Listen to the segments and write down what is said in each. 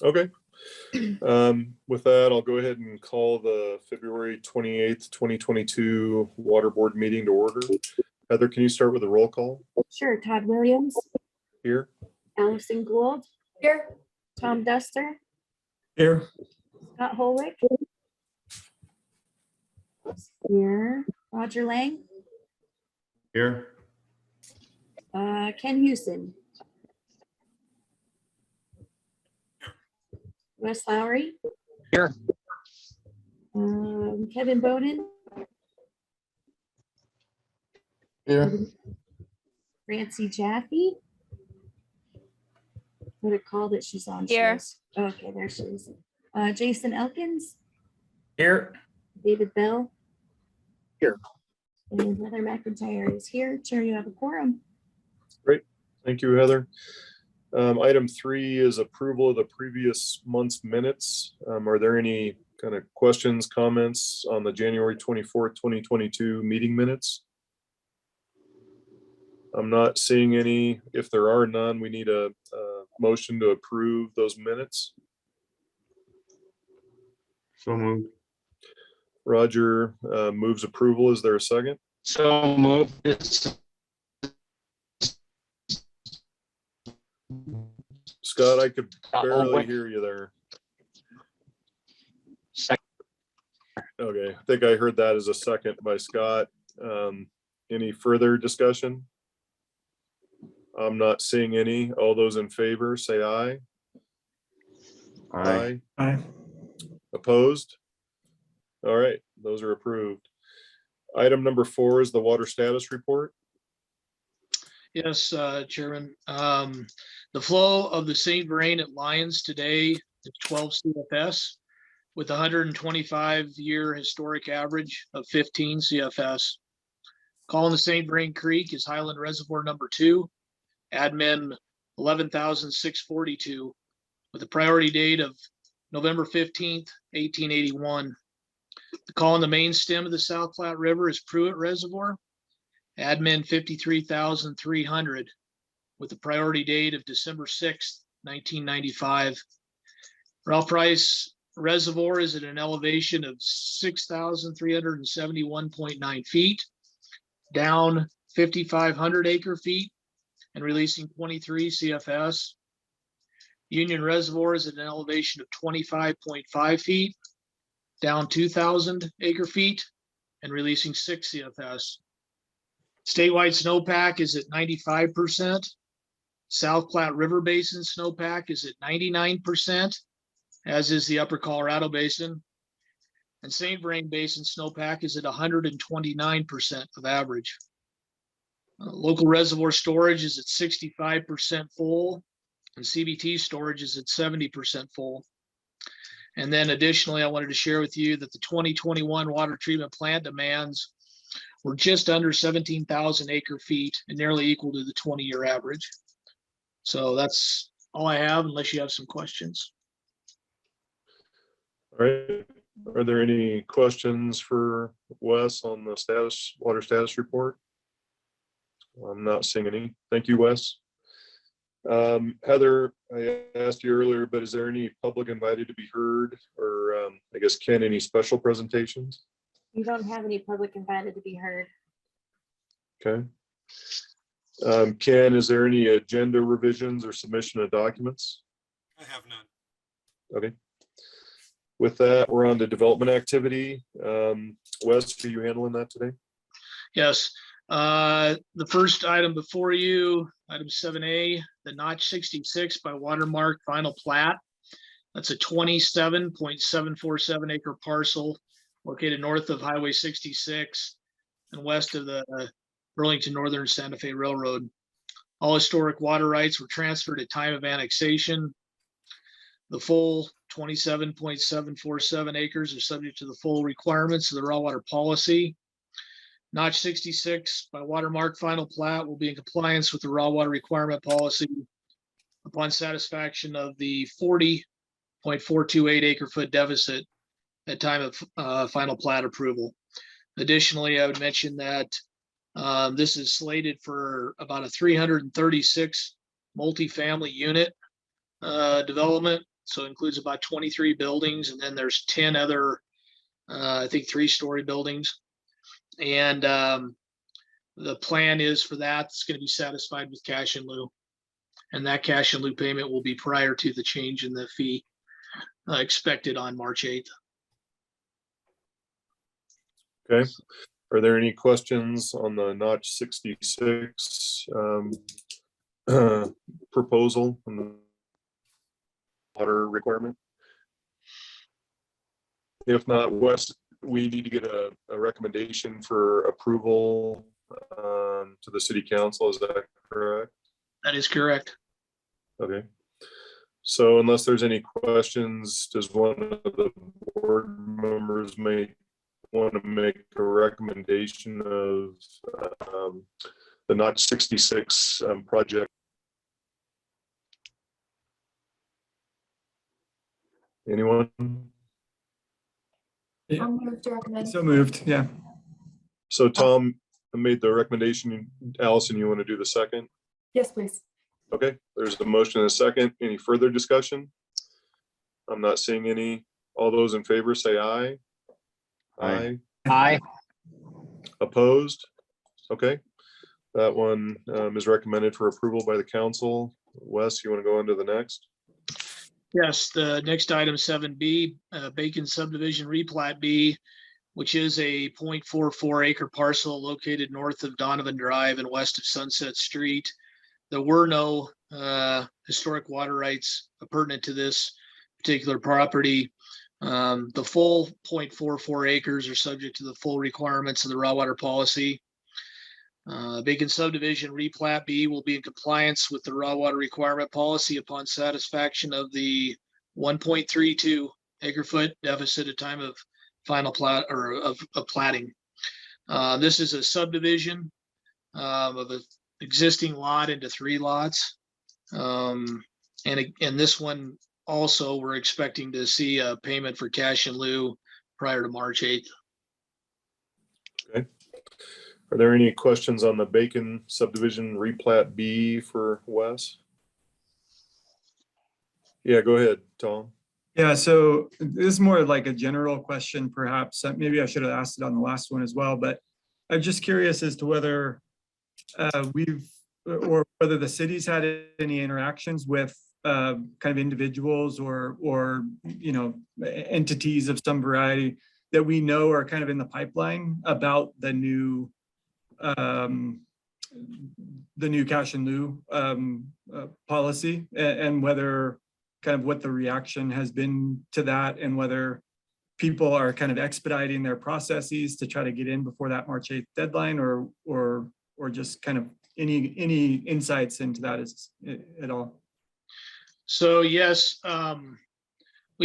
Okay. With that, I'll go ahead and call the February 28th, 2022 Water Board meeting to order. Heather, can you start with a roll call? Sure. Todd Williams. Here. Allison Gould. Here. Tom Duster. Here. Scott Holwick. Here. Roger Lang. Here. Ken Houston. Wes Lowry. Here. Kevin Bowden. Here. Francie Jaffe. What it called that she's on? Here. Okay, there she is. Jason Elkins. Here. David Bell. Here. And Heather McIntyre is here. Chair, you have a quorum. Great. Thank you, Heather. Item 3 is approval of the previous month's minutes. Are there any kind of questions, comments on the January 24th, 2022 meeting minutes? I'm not seeing any. If there are none, we need a motion to approve those minutes. So moved. Roger moves approval. Is there a second? So moved. Scott, I could barely hear you there. Second. Okay, I think I heard that as a second by Scott. Any further discussion? I'm not seeing any. All those in favor, say aye. Aye. Aye. Opposed? All right, those are approved. Item number 4 is the water status report. Yes, Chairman. The flow of the St. Vrain at Lyons today is 12 CFS with 125-year historic average of 15 CFS. Calling the St. Vrain Creek is Highland Reservoir number 2, admin 11,642 with a priority date of November 15th, 1881. The call on the main stem of the South Platte River is Pruitt Reservoir, admin 53,300 with a priority date of December 6th, 1995. Ralph Price Reservoir is at an elevation of 6,371.9 feet, down 5,500 acre feet and releasing 23 CFS. Union Reservoir is at an elevation of 25.5 feet, down 2,000 acre feet and releasing 6 CFS. Statewide snowpack is at 95%. South Platte River Basin snowpack is at 99%, as is the Upper Colorado Basin. And St. Vrain Basin snowpack is at 129% of average. Local reservoir storage is at 65% full, and CBT storage is at 70% full. And then additionally, I wanted to share with you that the 2021 water treatment plant demands were just under 17,000 acre feet and nearly equal to the 20-year average. So that's all I have, unless you have some questions. All right. Are there any questions for Wes on the water status report? I'm not seeing any. Thank you, Wes. Heather, I asked you earlier, but is there any public invited to be heard, or I guess, Ken, any special presentations? You don't have any public invited to be heard. Okay. Ken, is there any agenda revisions or submission of documents? I have none. Okay. With that, we're on to development activity. Wes, are you handling that today? Yes. The first item before you, item 7A, the Notch 66 by Watermark final plat. That's a 27.747 acre parcel located north of Highway 66 and west of the Burlington Northern Santa Fe Railroad. All historic water rights were transferred at time of annexation. The full 27.747 acres are subject to the full requirements of the raw water policy. Notch 66 by Watermark final plat will be in compliance with the raw water requirement policy upon satisfaction of the 40.428 acre foot deficit at time of final plat approval. Additionally, I would mention that this is slated for about a 336 multifamily unit development So it includes about 23 buildings, and then there's 10 other, I think 3-story buildings. And the plan is for that, it's going to be satisfied with cash in lieu. And that cash in lieu payment will be prior to the change in the fee expected on March 8th. Okay. Are there any questions on the notch 66 proposal and the water requirement? If not, Wes, we need to get a recommendation for approval to the city council. Is that correct? That is correct. Okay. So unless there's any questions, does one of the board members may want to make a recommendation of the notch 66 project? Anyone? Yeah. I'll move to recommend. So moved, yeah. So Tom made the recommendation. Allison, you want to do the second? Yes, please. Okay, there's a motion and a second. Any further discussion? I'm not seeing any. All those in favor say aye. Aye. Aye. Opposed? Okay. That one is recommended for approval by the council. Wes, you want to go on to the next? Yes, the next item 7B, Bacon subdivision replat B, which is a 0.44 acre parcel located north of Donovan Drive and west of Sunset Street. There were no historic water rights pertinent to this particular property. The full 0.44 acres are subject to the full requirements of the raw water policy. Bacon subdivision replat B will be in compliance with the raw water requirement policy upon satisfaction of the 1.32 acre foot deficit at time of final plat or of platting. This is a subdivision of an existing lot into 3 lots. And this one also, we're expecting to see a payment for cash in lieu prior to March 8th. Okay. Are there any questions on the Bacon subdivision replat B for Wes? Yeah, go ahead, Tom. Yeah, so this is more like a general question, perhaps. Maybe I should have asked it on the last one as well, but I'm just curious as to whether or whether the city's had any interactions with kind of individuals or entities of some variety that we know are kind of in the pipeline about the new cash in lieu policy, and whether kind of what the reaction has been to that, and whether people are kind of expediting their processes to try to get in before that March 8th deadline, or just kind of any insights into that at all? So yes, I've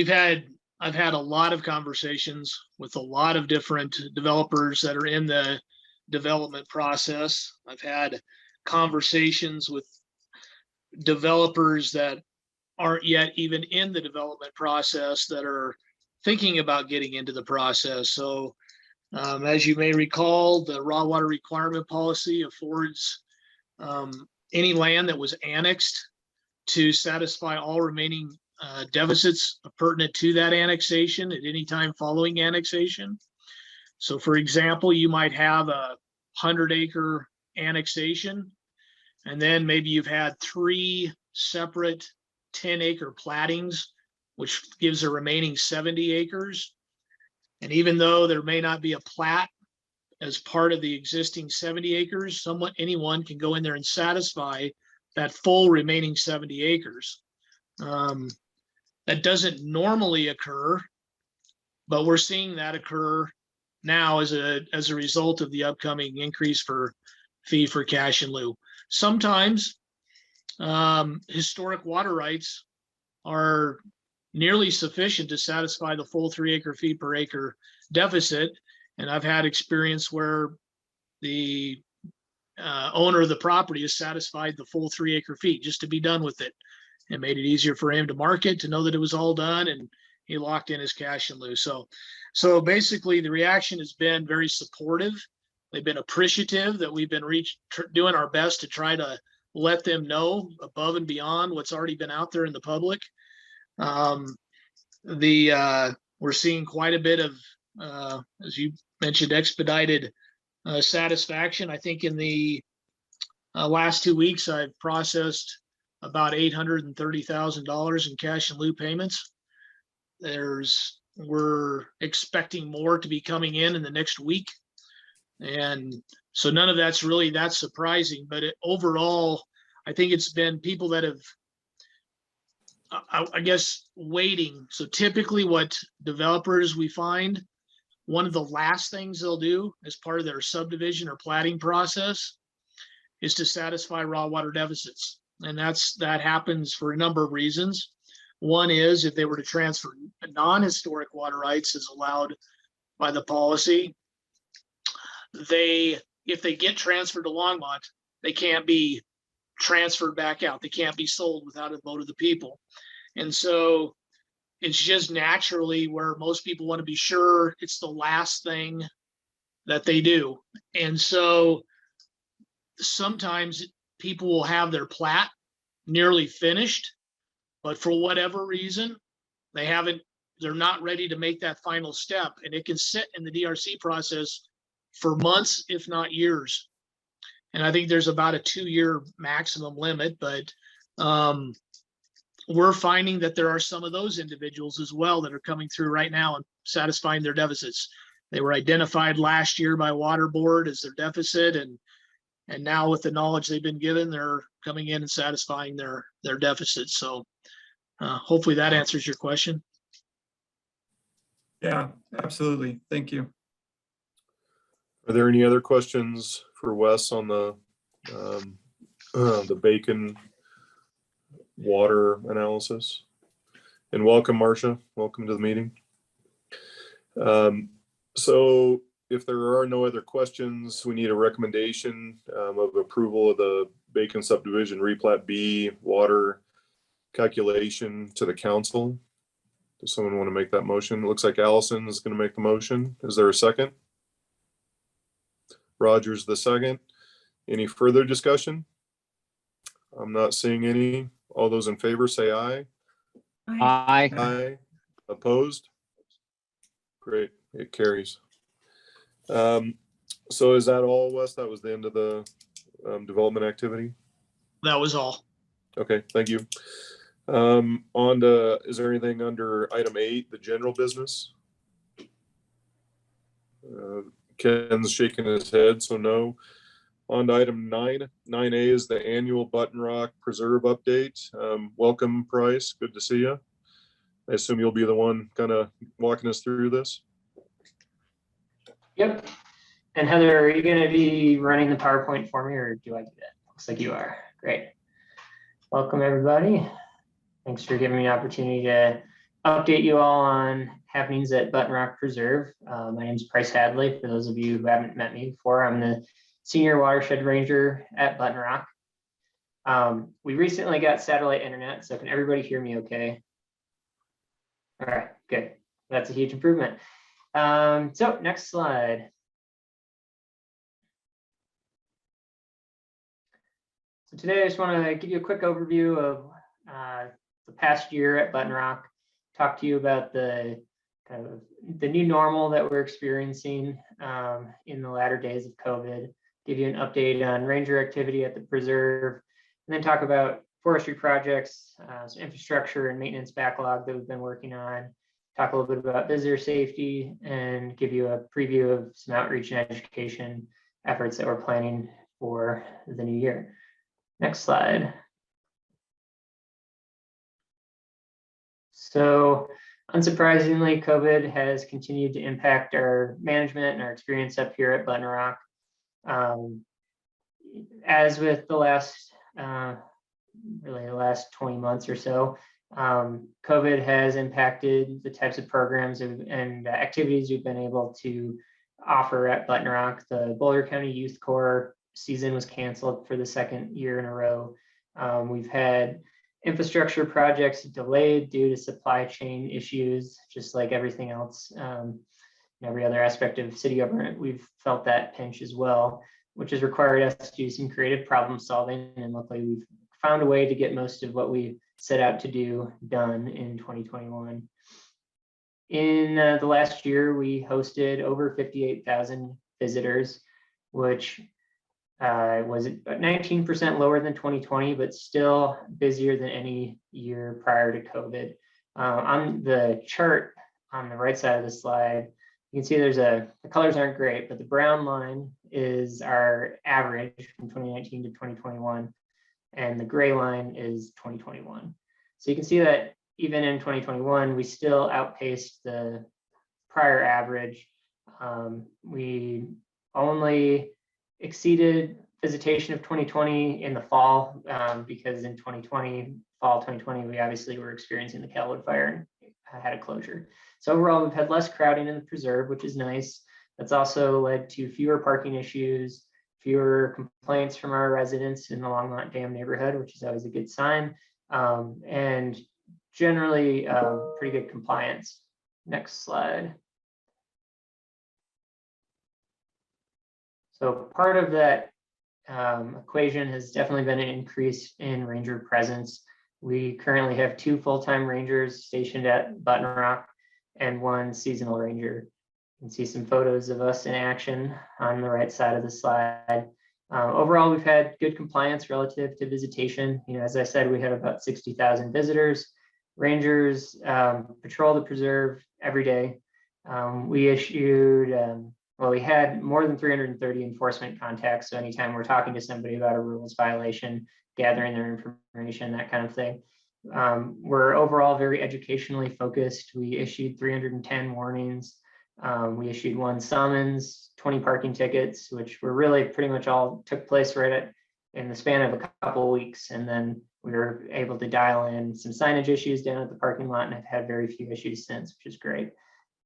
had a lot of conversations with a lot of different developers that are in the development process. I've had conversations with developers that aren't yet even in the development process that are thinking about getting into the process. So as you may recall, the raw water requirement policy affords any land that was annexed to satisfy all remaining deficits pertinent to that annexation at any time following annexation. So for example, you might have a 100-acre annexation, and then maybe you've had 3 separate 10-acre plattings, which gives a remaining 70 acres. And even though there may not be a plat as part of the existing 70 acres, anyone can go in there and satisfy that full remaining 70 acres. That doesn't normally occur, but we're seeing that occur now as a result of the upcoming increase for fee for cash in lieu. Sometimes historic water rights are nearly sufficient to satisfy the full 3 acre feet per acre deficit. And I've had experience where the owner of the property has satisfied the full 3 acre feet just to be done with it. It made it easier for him to market, to know that it was all done, and he locked in his cash in lieu. So basically the reaction has been very supportive. They've been appreciative that we've been doing our best to try to let them know above and beyond what's already been out there in the public. We're seeing quite a bit of, as you mentioned, expedited satisfaction. I think in the last 2 weeks, I've processed about $830,000 in cash and lieu payments. We're expecting more to be coming in the next week. And so none of that's really that surprising, but overall, I think it's been people that have, I guess, waiting. So typically what developers we find, one of the last things they'll do as part of their subdivision or platting process is to satisfy raw water deficits. And that happens for a number of reasons. One is if they were to transfer non-historic water rights as allowed by the policy, if they get transferred to Longmont, they can't be transferred back out. They can't be sold without a vote of the people. And so it's just naturally where most people want to be sure it's the last thing that they do. And so sometimes people will have their plat nearly finished, but for whatever reason, they're not ready to make that final step. And it can sit in the DRC process for months, if not years. And I think there's about a 2-year maximum limit, but we're finding that there are some of those individuals as well that are coming through right now and satisfying their deficits. They were identified last year by Water Board as their deficit, and now with the knowledge they've been given, they're coming in and satisfying their deficits. So hopefully that answers your question. Yeah, absolutely. Thank you. Are there any other questions for Wes on the Bacon water analysis? And welcome, Marcia. Welcome to the meeting. So if there are no other questions, we need a recommendation of approval of the Bacon subdivision replat B water calculation to the council. Does someone want to make that motion? It looks like Allison is going to make the motion. Is there a second? Roger's the second. Any further discussion? I'm not seeing any. All those in favor say aye. Aye. Aye. Opposed? Great, it carries. So is that all, Wes? That was the end of the development activity? That was all. Okay, thank you. On to, is there anything under item 8, the general business? Ken's shaking his head, so no. On to item 9. 9A is the annual Button Rock Preserve update. Welcome, Price. Good to see you. I assume you'll be the one kind of walking us through this. Yep. And Heather, are you going to be running the PowerPoint for me, or do I do that? Looks like you are. Great. Welcome, everybody. Thanks for giving me an opportunity to update you all on happenings at Button Rock Preserve. My name is Price Hadley. For those of you who haven't met me before, I'm the Senior Watershed Ranger at Button Rock. We recently got satellite internet, so can everybody hear me okay? All right, good. That's a huge improvement. So next slide. So today I just want to give you a quick overview of the past year at Button Rock, talk to you about the kind of the new normal that we're experiencing in the latter days of COVID, give you an update on ranger activity at the preserve, and then talk about forestry projects, some infrastructure and maintenance backlog that we've been working on, talk a little bit about visitor safety, and give you a preview of some outreach and education efforts that we're planning for the new year. Next slide. So unsurprisingly, COVID has continued to impact our management and our experience up here at Button Rock. As with the last, really the last 20 months or so, COVID has impacted the types of programs and activities we've been able to offer at Button Rock. The Boulder County Youth Corps season was canceled for the second year in a row. We've had infrastructure projects delayed due to supply chain issues, just like everything else. Every other aspect of city government, we've felt that pinch as well, which has required us to do some creative problem solving. And luckily, we've found a way to get most of what we set out to do done in 2021. In the last year, we hosted over 58,000 visitors, which was 19% lower than 2020, but still busier than any year prior to COVID. On the chart on the right side of the slide, you can see the colors aren't great, but the brown line is our average from 2019 to 2021, and the gray line is 2021. So you can see that even in 2021, we still outpaced the prior average. We only exceeded visitation of 2020 in the fall, because in fall 2020, we obviously were experiencing the Caldwood fire and had a closure. So overall, we've had less crowding in the preserve, which is nice. That's also led to fewer parking issues, fewer complaints from our residents in the Longmont Dam neighborhood, which is always a good sign, and generally pretty good compliance. Next slide. So part of that equation has definitely been an increase in ranger presence. We currently have 2 full-time rangers stationed at Button Rock and 1 seasonal ranger. You can see some photos of us in action on the right side of the slide. Overall, we've had good compliance relative to visitation. As I said, we have about 60,000 visitors. Rangers patrol the preserve every day. We issued we had more than 330 enforcement contacts. So anytime we're talking to somebody about a rules violation, gathering their information, that kind of thing. We're overall very educationally focused. We issued 310 warnings. We issued 1 summons, 20 parking tickets, which were really pretty much all took place in the span of a couple of weeks. And then we were able to dial in some signage issues down at the parking lot and have had very few issues since, which is great.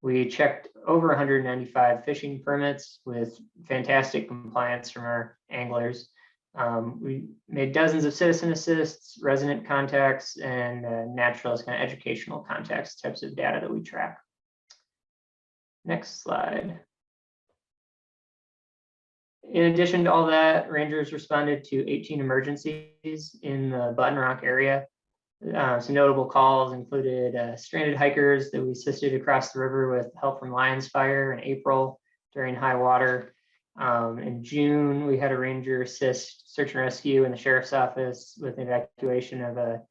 We checked over 195 fishing permits with fantastic compliance from our anglers. We made dozens of citizen assists, resident contacts, and naturalist kind of educational contacts, types of data that we track. Next slide. In addition to all that, rangers responded to 18 emergencies in the Button Rock area. Some notable calls included stranded hikers that we assisted across the river with help from Lions Fire in April during high water. In June, we had a ranger assist search and rescue in the sheriff's office with evacuation of a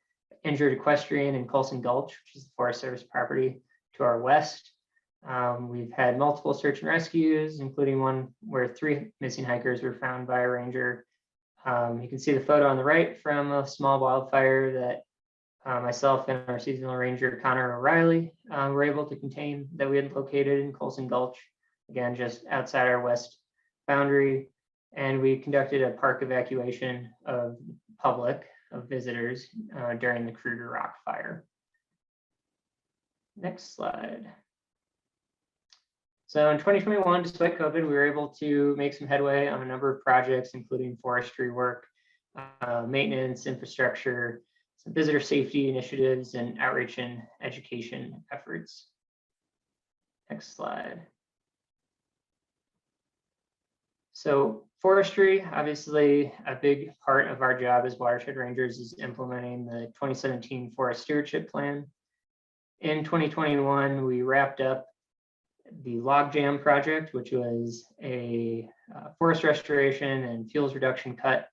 injured equestrian in Colson Gulch, which is the Forest Service property to our west. We've had multiple search and rescues, including one where 3 missing hikers were found by a ranger. You can see the photo on the right from a small wildfire that myself and our seasonal ranger, Connor O'Reilly, were able to contain, that we had located in Colson Gulch, again, just outside our west boundary. And we conducted a park evacuation of visitors during the Kruger Rock fire. Next slide. So in 2021, despite COVID, we were able to make some headway on a number of projects, including forestry work, maintenance, infrastructure, some visitor safety initiatives, and outreach and education efforts. Next slide. So forestry, obviously a big part of our job as watershed rangers is implementing the 2017 Forest Stewardship Plan. In 2021, we wrapped up the Logjam project, which was a forest restoration and fuels reduction cut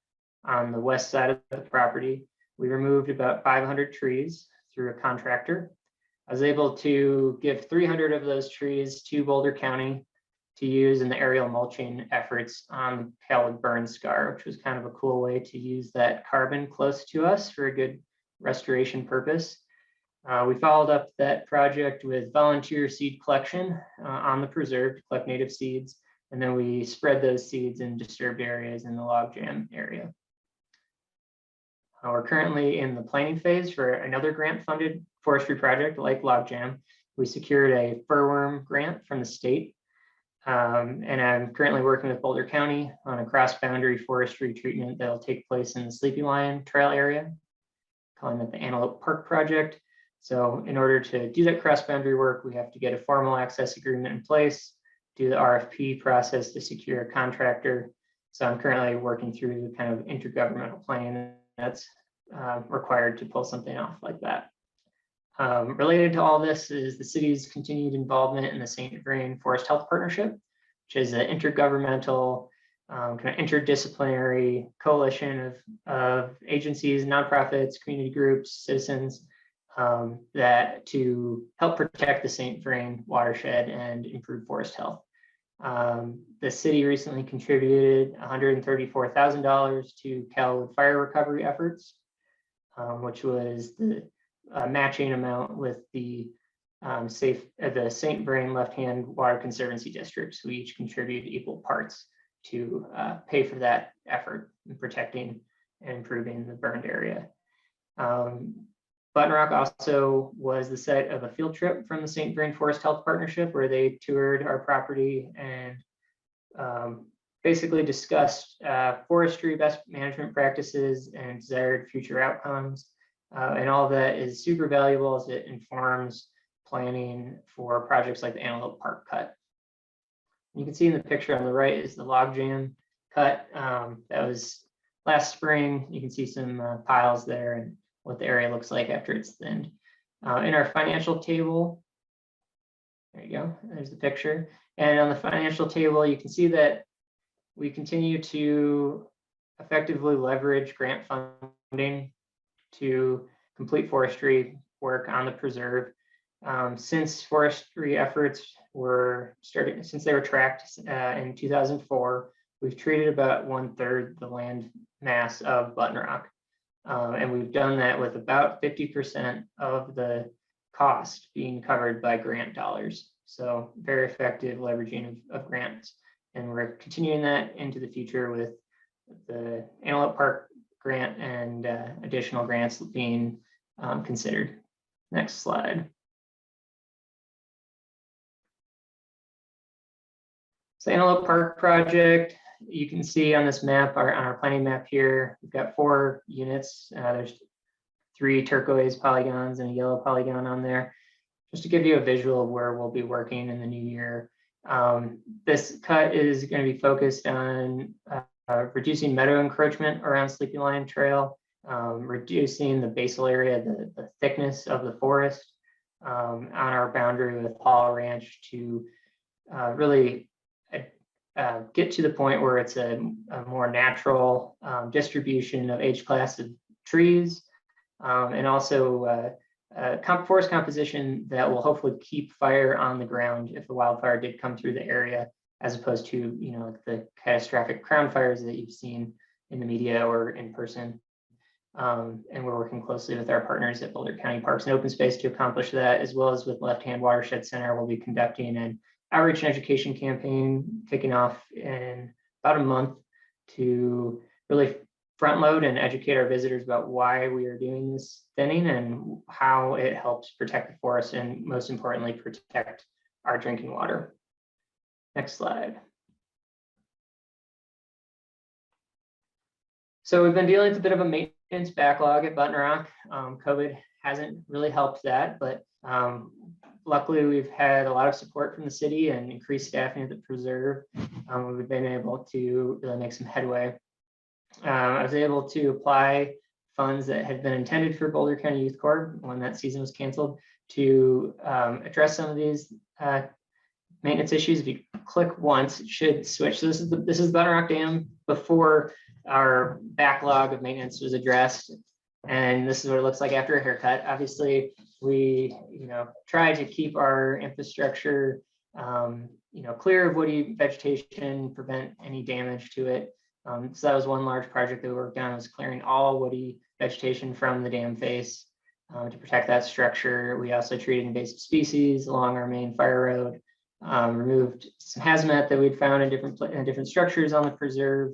on the west side of the property. We removed about 500 trees through a contractor. I was able to give 300 of those trees to Boulder County to use in the aerial mulching efforts on Caldwood burn scar, which was kind of a cool way to use that carbon close to us for a good restoration purpose. We followed up that project with volunteer seed collection on the preserve to collect native seeds, and then we spread those seeds in disturbed areas in the logjam area. We're currently in the planning phase for another grant-funded forestry project like logjam. We secured a furworm grant from the state, and I'm currently working with Boulder County on a cross-boundary forestry treatment that'll take place in the Sleepy Lion Trail area, calling it the Antelope Park project. So in order to do that cross-boundary work, we have to get a formal access agreement in place, do the RFP process to secure a contractor. So I'm currently working through the kind of intergovernmental plan that's required to pull something off like that. Related to all this is the city's continued involvement in the St. Vrain Forest Health Partnership, which is an intergovernmental, kind of interdisciplinary coalition of agencies, nonprofits, community groups, citizens, that to help protect the St. Vrain watershed and improve forest health. The city recently contributed $134,000 to Calwood fire recovery efforts, which was the matching amount with the the St. Vrain Left-Hand Water Conservancy Districts. We each contributed equal parts to pay for that effort in protecting and improving the burned area. Button Rock also was the site of a field trip from the St. Vrain Forest Health Partnership, where they toured our property and basically discussed forestry best management practices and desired future outcomes. And all of that is super valuable as it informs planning for projects like the Antelope Park cut. You can see in the picture on the right is the logjam cut. That was last spring. You can see some piles there and what the area looks like after it's thinned. In our financial table, there you go, there's the picture. And on the financial table, you can see that we continue to effectively leverage grant funding to complete forestry work on the preserve. Since forestry efforts were started, since they were tracked in 2004, we've treated about 1/3 the land mass of Button Rock. And we've done that with about 50% of the cost being covered by grant dollars. So very effective leveraging of grants. And we're continuing that into the future with the Antelope Park grant and additional grants being considered. Next slide. So Antelope Park project, you can see on this map, on our planning map here, we've got 4 units. There's 3 turquoise polygons and a yellow polygon on there, just to give you a visual of where we'll be working in the new year. This cut is going to be focused on reducing meadow encroachment around Sleepy Lion Trail, reducing the basal area, the thickness of the forest on our boundary with Hall Ranch to really get to the point where it's a more natural distribution of age class of trees, and also forest composition that will hopefully keep fire on the ground if a wildfire did come through the area, as opposed to, you know, like the catastrophic crown fires that you've seen in the media or in person. And we're working closely with our partners at Boulder County Parks and Open Space to accomplish that, as well as with Left Hand Watershed Center. We'll be conducting an outreach and education campaign kicking off in about a month to really front load and educate our visitors about why we are doing this thinning and how it helps protect the forest and, most importantly, protect our drinking water. Next slide. So we've been dealing with a bit of a maintenance backlog at Button Rock. COVID hasn't really helped that, but luckily we've had a lot of support from the city and increased staffing at the preserve. We've been able to really make some headway. I was able to apply funds that had been intended for Boulder County Youth Corps when that season was canceled to address some of these maintenance issues. If you click once, it should switch. So this is Button Rock Dam before our backlog of maintenance was addressed, and this is what it looks like after a haircut. Obviously, we try to keep our infrastructure clear of woody vegetation, prevent any damage to it. So that was one large project that we worked on, was clearing all woody vegetation from the dam face to protect that structure. We also treated invasive species along our main fire road, removed some hazmat that we'd found in different structures on the preserve.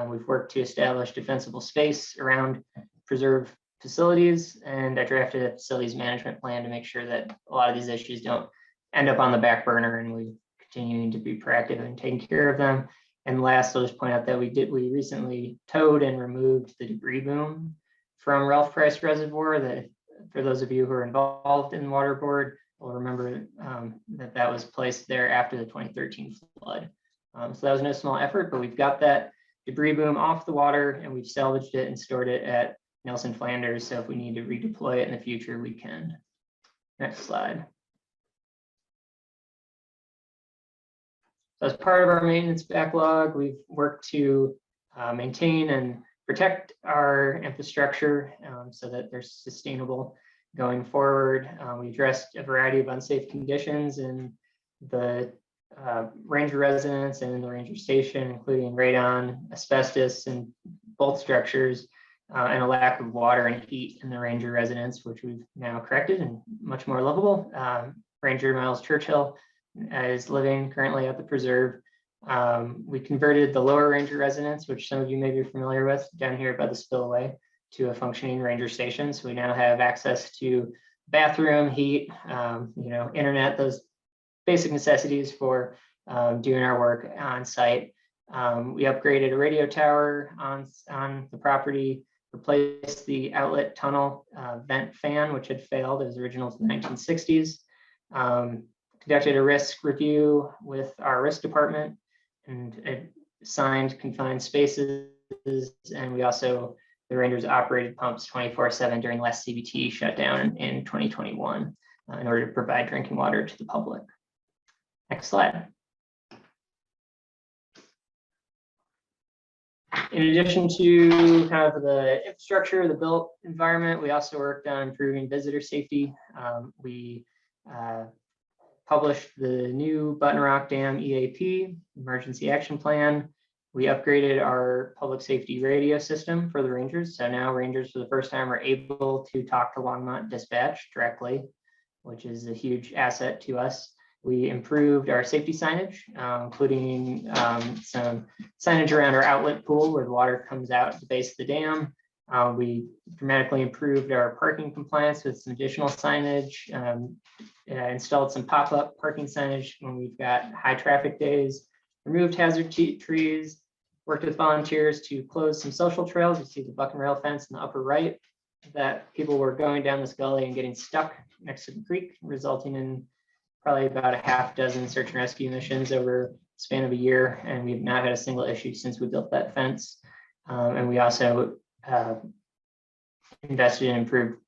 We've worked to establish defensible space around preserve facilities, and I drafted a facilities management plan to make sure that a lot of these issues don't end up on the back burner, and we're continuing to be proactive in taking care of them. And last, I'll just point out that we we recently towed and removed the debris boom from Ralph Price Reservoir. That, for those of you who are involved in water board, will remember that was placed there after the 2013 flood. So that was no small effort, but we've got that debris boom off the water, and we've salvaged it and stored it at Nelson Flanders. So if we need to redeploy it in the future, we can. Next slide. So as part of our maintenance backlog, we've worked to maintain and protect our infrastructure so that they're sustainable going forward. We addressed a variety of unsafe conditions in the ranger residence and in the ranger station, including radon, asbestos, and both structures, and a lack of water and heat in the ranger residence, which we've now corrected and much more livable. Ranger Miles Churchill is living currently at the preserve. We converted the lower ranger residence, which some of you may be familiar with, down here by the spillway, to a functioning ranger station. So we now have access to bathroom, heat, internet, those basic necessities for doing our work on site. We upgraded a radio tower on the property, replaced the outlet tunnel vent fan, which had failed. It was original to the 1960s. Conducted a risk review with our risk department and assigned confined spaces. And we also, the Rangers operated pumps 24/7 during the last CBT shutdown in 2021 in order to provide drinking water to the public. Next slide. In addition to kind of the infrastructure, the built environment, we also worked on improving visitor safety. We published the new Button Rock Dam EAP, Emergency Action Plan. We upgraded our public safety radio system for the Rangers. So now Rangers for the first time are able to talk to Longmont Dispatch directly, which is a huge asset to us. We improved our safety signage, including some signage around our outlet pool where the water comes out at the base of the dam. We dramatically improved our parking compliance with some additional signage, installed some pop-up parking signage when we've got high traffic days, removed hazard trees, worked with volunteers to close some social trails. You see the buck and rail fence in the upper right, that people were going down this gully and getting stuck next to the creek, resulting in probably about a half dozen search and rescue missions over the span of a year. And we've not had a single issue since we built that fence. And we also invested in improved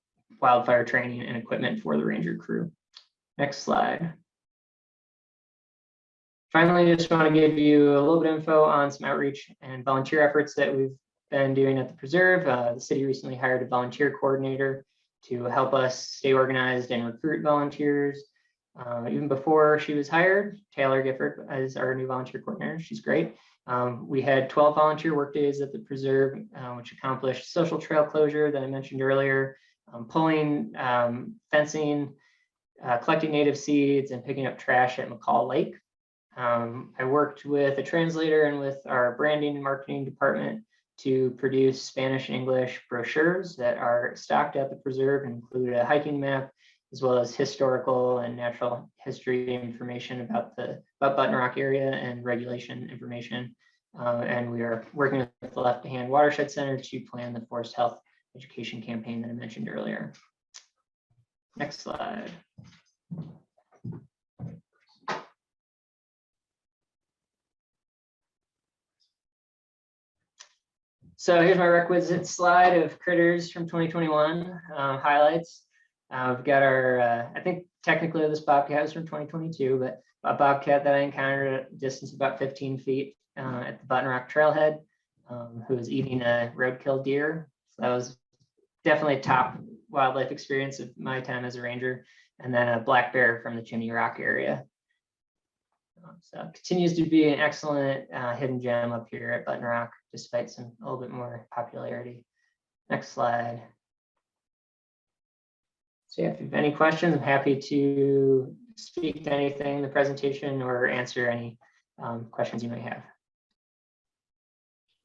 wildfire training and equipment for the Ranger crew. Next slide. Finally, I just want to give you a little bit of info on some outreach and volunteer efforts that we've been doing at the preserve. The city recently hired a volunteer coordinator to help us stay organized and recruit volunteers. Even before she was hired, Taylor Gifford is our new volunteer coordinator. She's great. We had 12 volunteer work days at the preserve, which accomplished social trail closure that I mentioned earlier, pulling, fencing, collecting native seeds, and picking up trash at McCall Lake. I worked with a translator and with our branding and marketing department to produce Spanish and English brochures that are stocked at the preserve and include a hiking map, as well as historical and natural history information about the Button Rock area and regulation information. And we are working with the Left Hand Watershed Center to plan the forest health education campaign that I mentioned earlier. Next slide. So here's my requisite slide of critters from 2021 highlights. We've got our, I think technically this bobcat was from 2022, but a bobcat that I encountered at a distance of about 15 feet at the Button Rock Trailhead, who was eating a roadkill deer. So that was definitely a top wildlife experience of my time as a ranger. And then a black bear from the Chimney Rock area. So it continues to be an excellent hidden gem up here at Button Rock, despite a little bit more popularity. Next slide. So yeah, if you have any questions, I'm happy to speak to anything in the presentation or answer any questions you may have.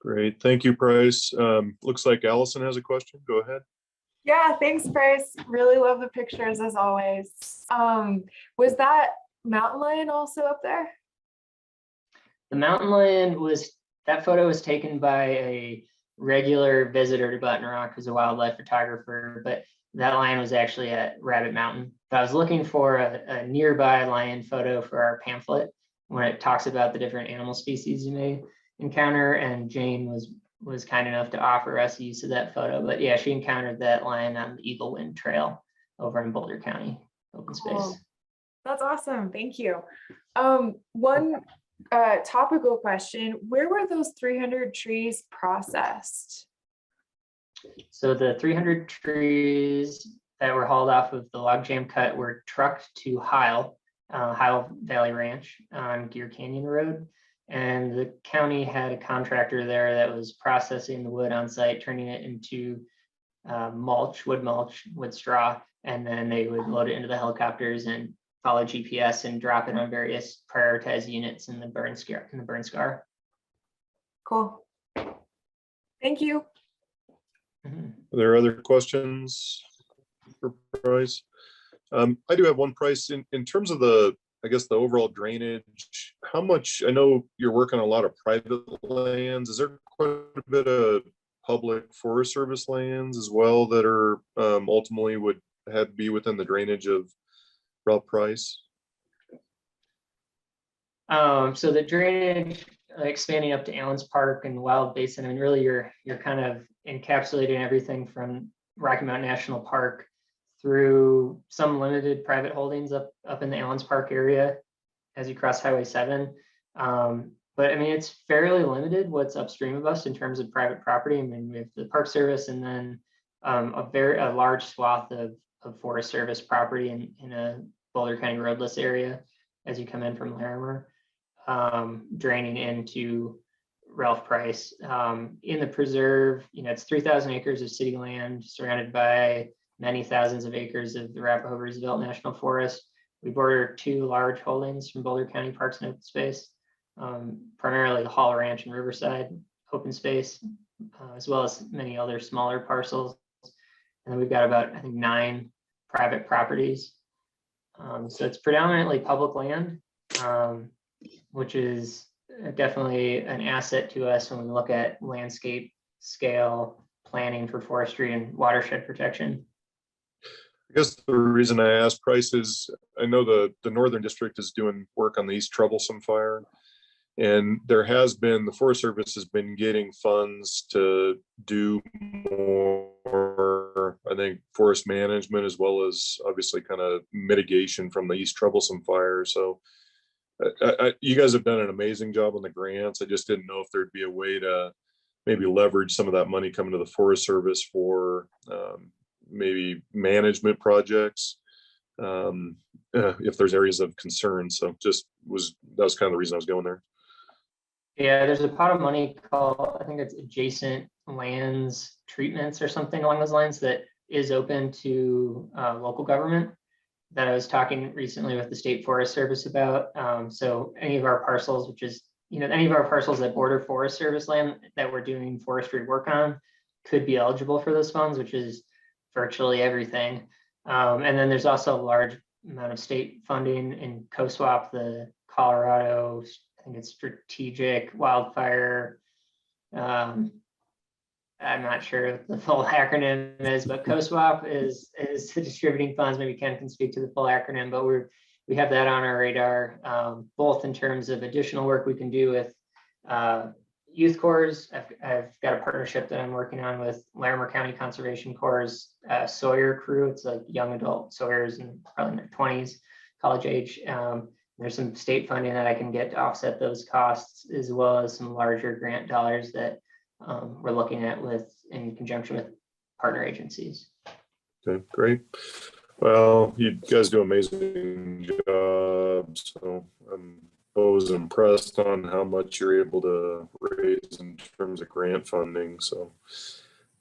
Great, thank you, Bryce. Looks like Allison has a question. Go ahead. Yeah, thanks, Bryce. Really love the pictures as always. Was that mountain lion also up there? The mountain lion that photo was taken by a regular visitor to Button Rock who's a wildlife photographer, but that lion was actually at Rabbit Mountain. But I was looking for a nearby lion photo for our pamphlet when it talks about the different animal species you may encounter, and Jane was was kind enough to offer us use of that photo. But yeah, she encountered that lion on the Eagle Wind Trail over in Boulder County open Cool. space. That's awesome. Thank you. One topical question, where were those 300 trees processed? So the 300 trees that were hauled off of the logjam cut were trucked to Heil Valley Ranch on Gear Canyon Road. And the county had a contractor there that was processing the wood on site, turning it into mulch, wood straw, and then they would load it into the helicopters and follow GPS and drop it on various prioritized units in the burn scar. Cool. Thank you. Mhm. Are there other questions for Bryce? I do have one. Price in terms of the, I guess, the overall drainage. How much, I know you're working on a lot of private lands. Is there quite a bit of public Forest Service lands as well that are ultimately would have to be within the drainage of Ralph Price? So the drainage expanding up to Allen's Park and Wild Basin, I mean, really you're kind of encapsulating everything from Rocky Mountain National Park through some limited private holdings up in the Allen's Park area as you cross Highway 7. But I mean, it's fairly limited what's upstream of us in terms of private property. I mean, we have the Park Service and then a large swath of Forest Service property in a Boulder County roadless area as you come in from Larimer, draining into Ralph Price. In the preserve, it's 3,000 acres of city land surrounded by many thousands of acres of the Arapahoe Roosevelt National Forest. We border 2 large holdings from Boulder County Parks and Open Space, primarily the Hall Ranch and Riverside open space, as well as many other smaller parcels. And then we've got about, I think, 9 private properties. So it's predominantly public land, which is definitely an asset to us when we look at landscape scale planning for forestry and watershed protection. I guess the reason I asked Price is I know the Northern District is doing work on the East Troublesome Fire. And there has been, the Forest Service has been getting funds to do more, I think, forest management as well as obviously kind of mitigation from the East Troublesome Fire. So you guys have done an amazing job on the grants. I just didn't know if there'd be a way to maybe leverage some of that money coming to the Forest Service for maybe management projects, if there's areas of concern. So that was kind of the reason I was going there. Yeah, there's a pot of money called, I think it's adjacent lands treatments or something along those lines that is open to local government that I was talking recently with the State Forest Service about. So any of our parcels, which is, any of our parcels that border Forest Service land that we're doing forestry work on could be eligible for those funds, which is virtually everything. And then there's also a large amount of state funding in COSWAP, the Colorado, I think it's Strategic Wildfire. I'm not sure what the full acronym is, but COSWAP is distributing funds. Maybe Ken can speak to the full acronym, but we have that on our radar, both in terms of additional work we can do with youth corps. I've got a partnership that I'm working on with Larimer County Conservation Corps' Sawyer crew. It's like young adult Sawyers and probably in their 20s, college age. There's some state funding that I can get to offset those costs, as well as some larger grant dollars that we're looking at in conjunction with partner agencies. Okay, great. Well, you guys do an amazing job. So I'm always impressed on how much you're able to raise in terms of grant funding. So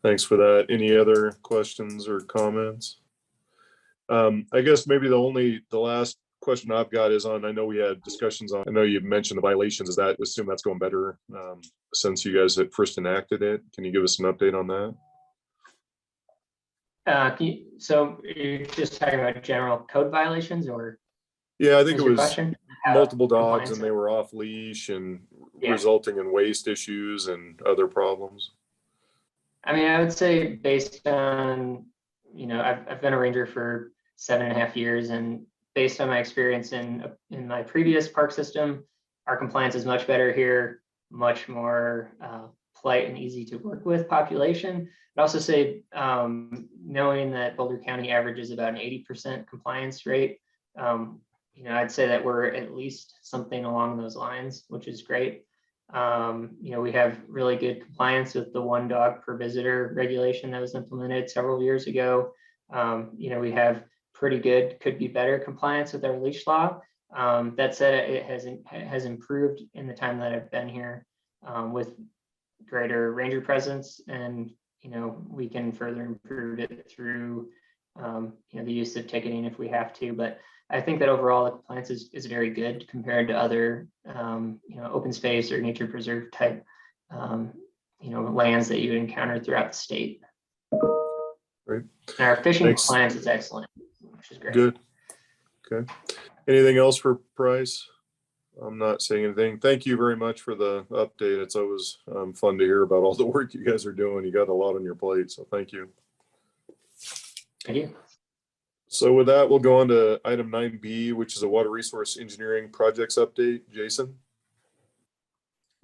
thanks for that. Any other questions or comments? I guess maybe the last question I've got is on, I know we had discussions on, I know you mentioned the violations. Is that, assume that's going better since you guys had first enacted it? Can you give us an update on that? So you're just talking about general code violations, or? Yeah, I think it was question? multiple dogs Compliance. and they were off leash and Yeah. resulting in waste issues and other problems. I mean, I would say based on, I've been a ranger for 7.5 years, and based on my experience in my previous park system, our compliance is much better here, much more polite and easy to work with population. I'd also say, knowing that Boulder County averages about an 80% compliance rate, I'd say that we're at least something along those lines, which is great. We have really good compliance with the 1 dog per visitor regulation that was implemented several years ago. We have pretty good, could be better compliance with our leash law. That said, it has improved in the time that I've been here, with greater ranger presence, and we can further improve it through the use of ticketing if we have to. But I think that overall the compliance is very good compared to other open space or nature preserve type lands that you encounter throughout the state. Great. And our fishing Thanks. compliance is excellent, which is great. Good. Okay. Anything else for Price? I'm not saying anything. Thank you very much for the update. It's always fun to hear about all the work you guys are doing. You got a lot on your plate, so thank you. Thank you. So with that, we'll go on to item 9B, which is a water resource engineering projects update. Jason?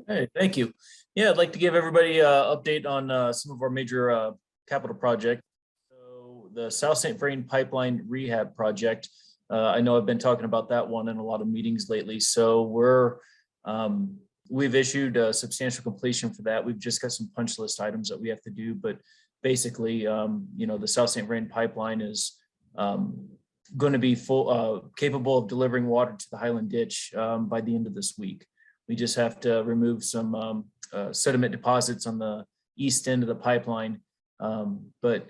Hey, thank you. Yeah, I'd like to give everybody an update on some of our major capital projects. So the South St. Vrain Pipeline Rehab Project, I know I've been talking about that one in a lot of meetings lately. So we've issued a substantial completion for that. We've just got some punch list items that we have to do, but basically, the South St. Vrain Pipeline is going to be capable of delivering water to the Highland Ditch by the end of this week. We just have to remove some sediment deposits on the east end of the pipeline, but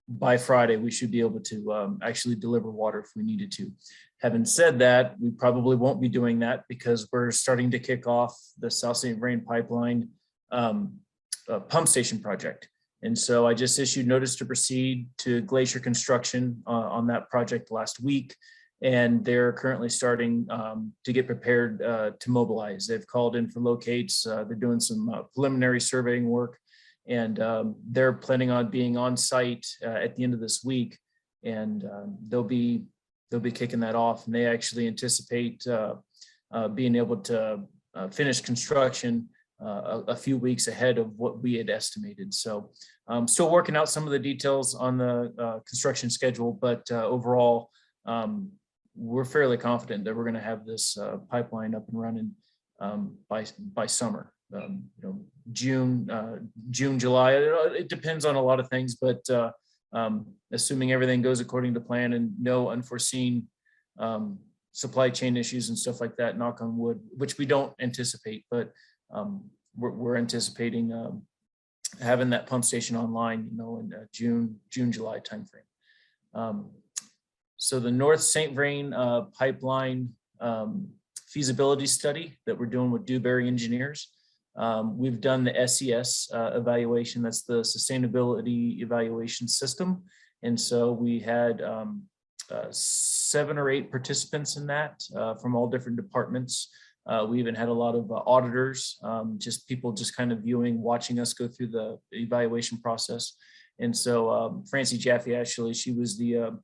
by Friday we should be able to actually deliver water if we needed to. Having said that, we probably won't be doing that because we're starting to kick off the South St. Vrain Pipeline pump station project. And so I just issued notice to proceed to Glacier Construction on that project last week. And they're currently starting to get prepared to mobilize. They've called in for locates. They're doing some preliminary surveying work, and they're planning on being on site at the end of this week. And they'll be kicking that off. And they actually anticipate being able to finish construction a few weeks ahead of what we had estimated. So still working out some of the details on the construction schedule, but overall, we're fairly confident that we're going to have this pipeline up and running by summer. June, July. It depends on a lot of things, but assuming everything goes according to plan and no unforeseen supply chain issues and stuff like that, knock on wood, which we don't anticipate, but we're anticipating having that pump station online, in June, July timeframe. So the North St. Vrain pipeline feasibility study that we're doing with Dewberry Engineers. We've done the SES evaluation. That's the sustainability evaluation system. And so we had 7 or 8 participants in that from all different departments. We even had a lot of auditors, just people just kind of viewing, watching us go through the evaluation process. And so Francie Jaffe, actually, she was the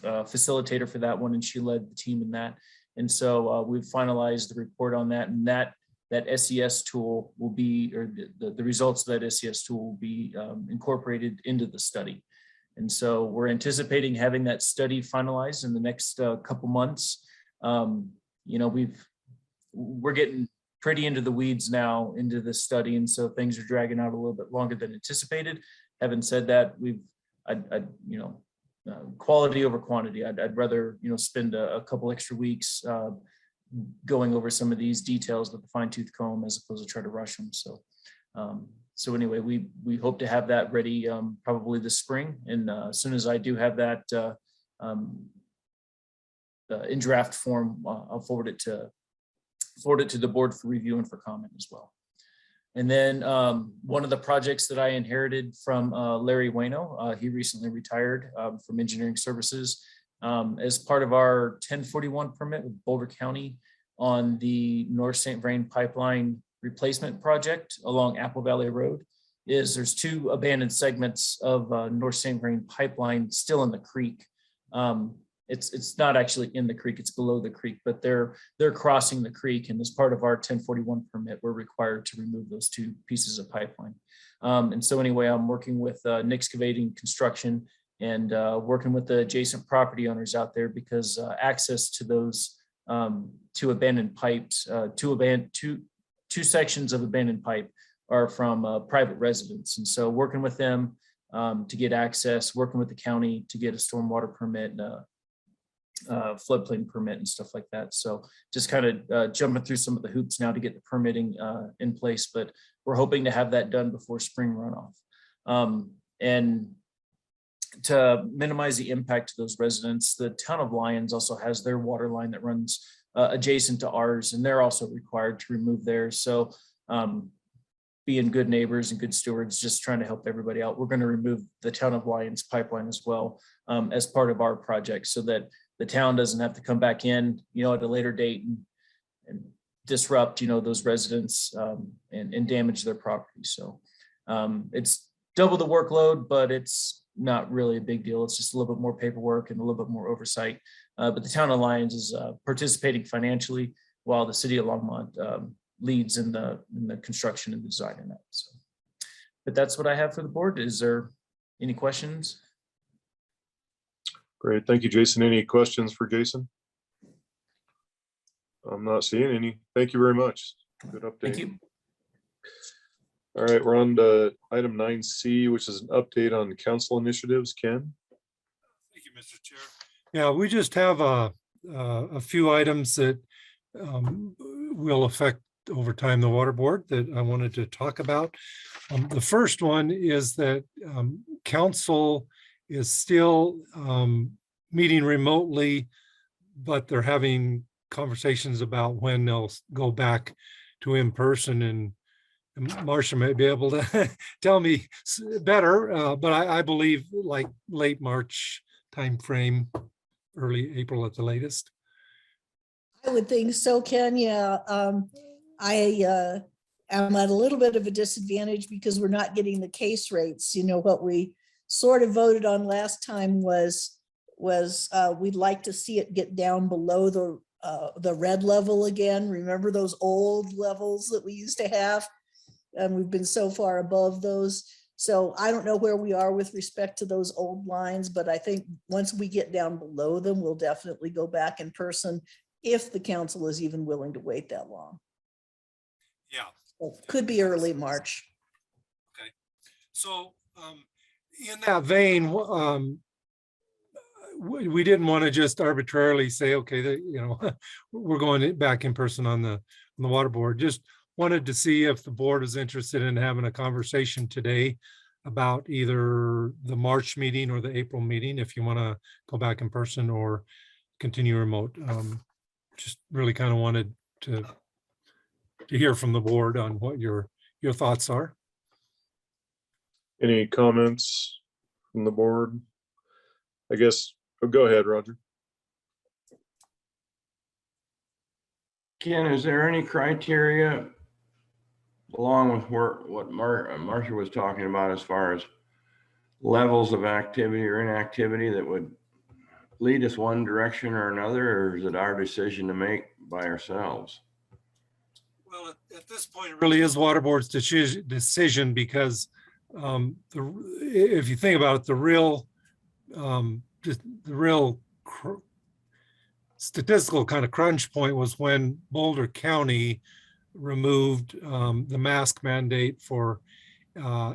facilitator for that one, and she led the team in that. And so we've finalized the report on that, and that SES tool will be, or the results of that SES tool will be incorporated into the study. And so we're anticipating having that study finalized in the next couple months. We're getting pretty into the weeds now into this study, and so things are dragging out a little bit longer than anticipated. Having said that, quality over quantity. I'd rather spend a couple extra weeks going over some of these details with a fine-tooth comb as opposed to try to rush them. So anyway, we hope to have that ready probably this spring, and as soon as I do have that in draft form, I'll forward it to the board for review and for comment as well. And then one of the projects that I inherited from Larry Wayno, he recently retired from engineering services as part of our 1041 permit with Boulder County on the North St. Vrain Pipeline replacement project along Apple Valley Road. There's 2 abandoned segments of North St. Vrain Pipeline still in the creek. it's not actually in the creek, it's below the creek, but they're crossing the creek, and as part of our 1041 permit, we're required to remove those two pieces of pipeline. And so anyway, I'm working with Nick Excavating Construction and working with the adjacent property owners out there, because access to those two abandoned pipes, two sections of abandoned pipe are from private residents. And so working with them to get access, working with the county to get a stormwater permit, floodplain permit and stuff like that. So just kind of jumping through some of the hoops now to get the permitting in place, but we're hoping to have that done before spring runoff. And to minimize the impact to those residents, the town of Lyons also has their water line that runs adjacent to ours, and they're also required to remove theirs. So being good neighbors and good stewards, just trying to help everybody out, we're going to remove the town of Lyons pipeline as well as part of our project, so that the town doesn't have to come back in, at a later date and disrupt, those residents and damage their property. So it's double the workload, but it's not really a big deal. It's just a little bit more paperwork and a little bit more oversight. But the town of Lyons is participating financially, while the city of Longmont leads in the construction and design in that. So, but that's what I have for the board. Is there any questions? Great, thank you, Jason. Any questions for Jason? I'm not seeing any. Thank you very much. Good update. Thank you. All right, we're on to item 9C, which is an update on council initiatives. Ken? Thank you, Mr. Chair. Yeah, we just have a few items that will affect over time the water board that I wanted to talk about. The first one is that council is still meeting remotely, but they're having conversations about when they'll go back to in person, and Marcia may be able to tell me better, but I believe like late March timeframe, early April at the latest. I would think so, Ken. Yeah, I am at a little bit of a disadvantage because we're not getting the case rates. What we sort of voted on last time was we'd like to see it get down below the red level again. Remember those old levels that we used to have? And we've been so far above those. So I don't know where we are with respect to those old lines, but I think once we get down below them, we'll definitely go back in person if the council is even willing to wait that long. Yeah. So could be early March. Okay. So in that vein, we didn't want to just arbitrarily say, okay, we're going back in person on the water board. Just wanted to see if the board is interested in having a conversation today about either the March meeting or the April meeting, if you want to go back in person or continue remote. Just really kind of wanted to hear from the board on what your thoughts are. Any comments from the board? I guess, go ahead, Roger. Ken, is there any criteria along with what Marcia was talking about as far as levels of activity or inactivity that would lead us one direction or another, or is it our decision to make by ourselves? Well, at this point, it really is water board's decision, because if you think about it, the real statistical kind of crunch point was when Boulder County removed the mask mandate for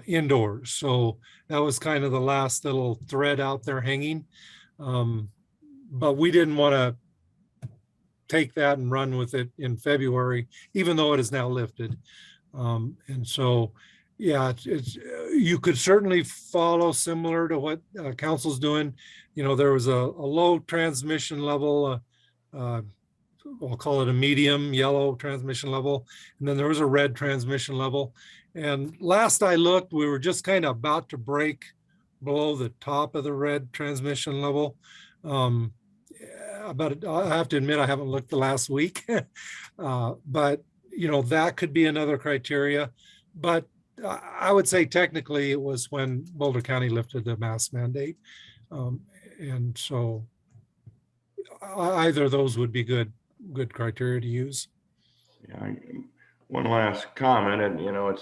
indoors. So that was kind of the last little thread out there hanging. But we didn't want to take that and run with it in February, even though it is now lifted. And so, yeah, you could certainly follow similar to what council's doing. There was a low transmission level, we'll call it a medium yellow transmission level, and then there was a red transmission level. And last I looked, we were just kind of about to break below the top of the red transmission level. But I have to admit, I haven't looked the last week, but that could be another criteria. But I would say technically it was when Boulder County lifted the mask mandate. And so either of those would be good criteria to use. Yeah, one last comment, and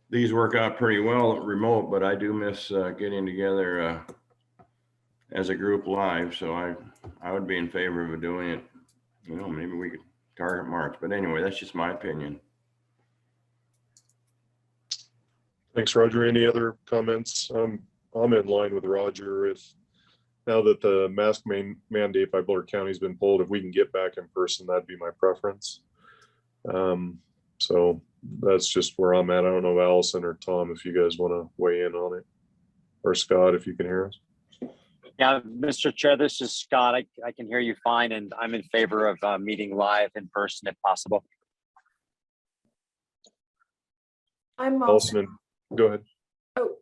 these work out pretty well remote, but I do miss getting together as a group live. So I would be in favor of doing it. Maybe we could target March, but anyway, that's just my opinion. Thanks, Roger. Any other comments? I'm in line with Roger. If now that the mask mandate by Boulder County has been pulled, if we can get back in person, that'd be my preference. So that's just where I'm at. I don't know, Allison or Tom, if you guys want to weigh in on it, or Scott, if you can hear us. Yeah, Mr. Chair, this is Scott. I can hear you fine, and I'm in favor of meeting live in person if possible. I'm also, Allison, go ahead. oh,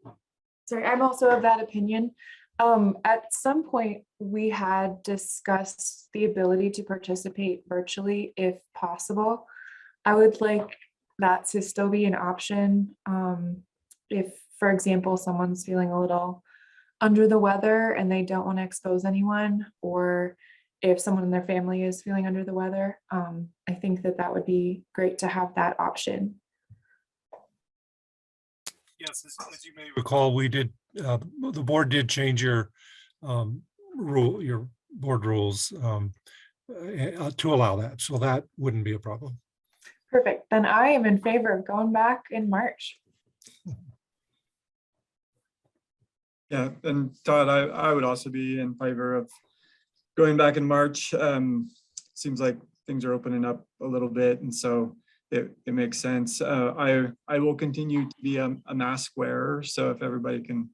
sorry, I'm also of that opinion. At some point, we had discussed the ability to participate virtually if possible. I would like that to still be an option. If, for example, someone's feeling a little under the weather and they don't want to expose anyone, or if someone in their family is feeling under the weather, I think that would be great to have that option. Yes, as you may recall, we did, the board did change your your board rules to allow that. So that wouldn't be a problem. Perfect. Then I am in favor of going back in March. Yeah, and Todd, I would also be in favor of going back in March. Seems like things are opening up a little bit, and so it makes sense. I will continue to be a mask wearer, so if everybody can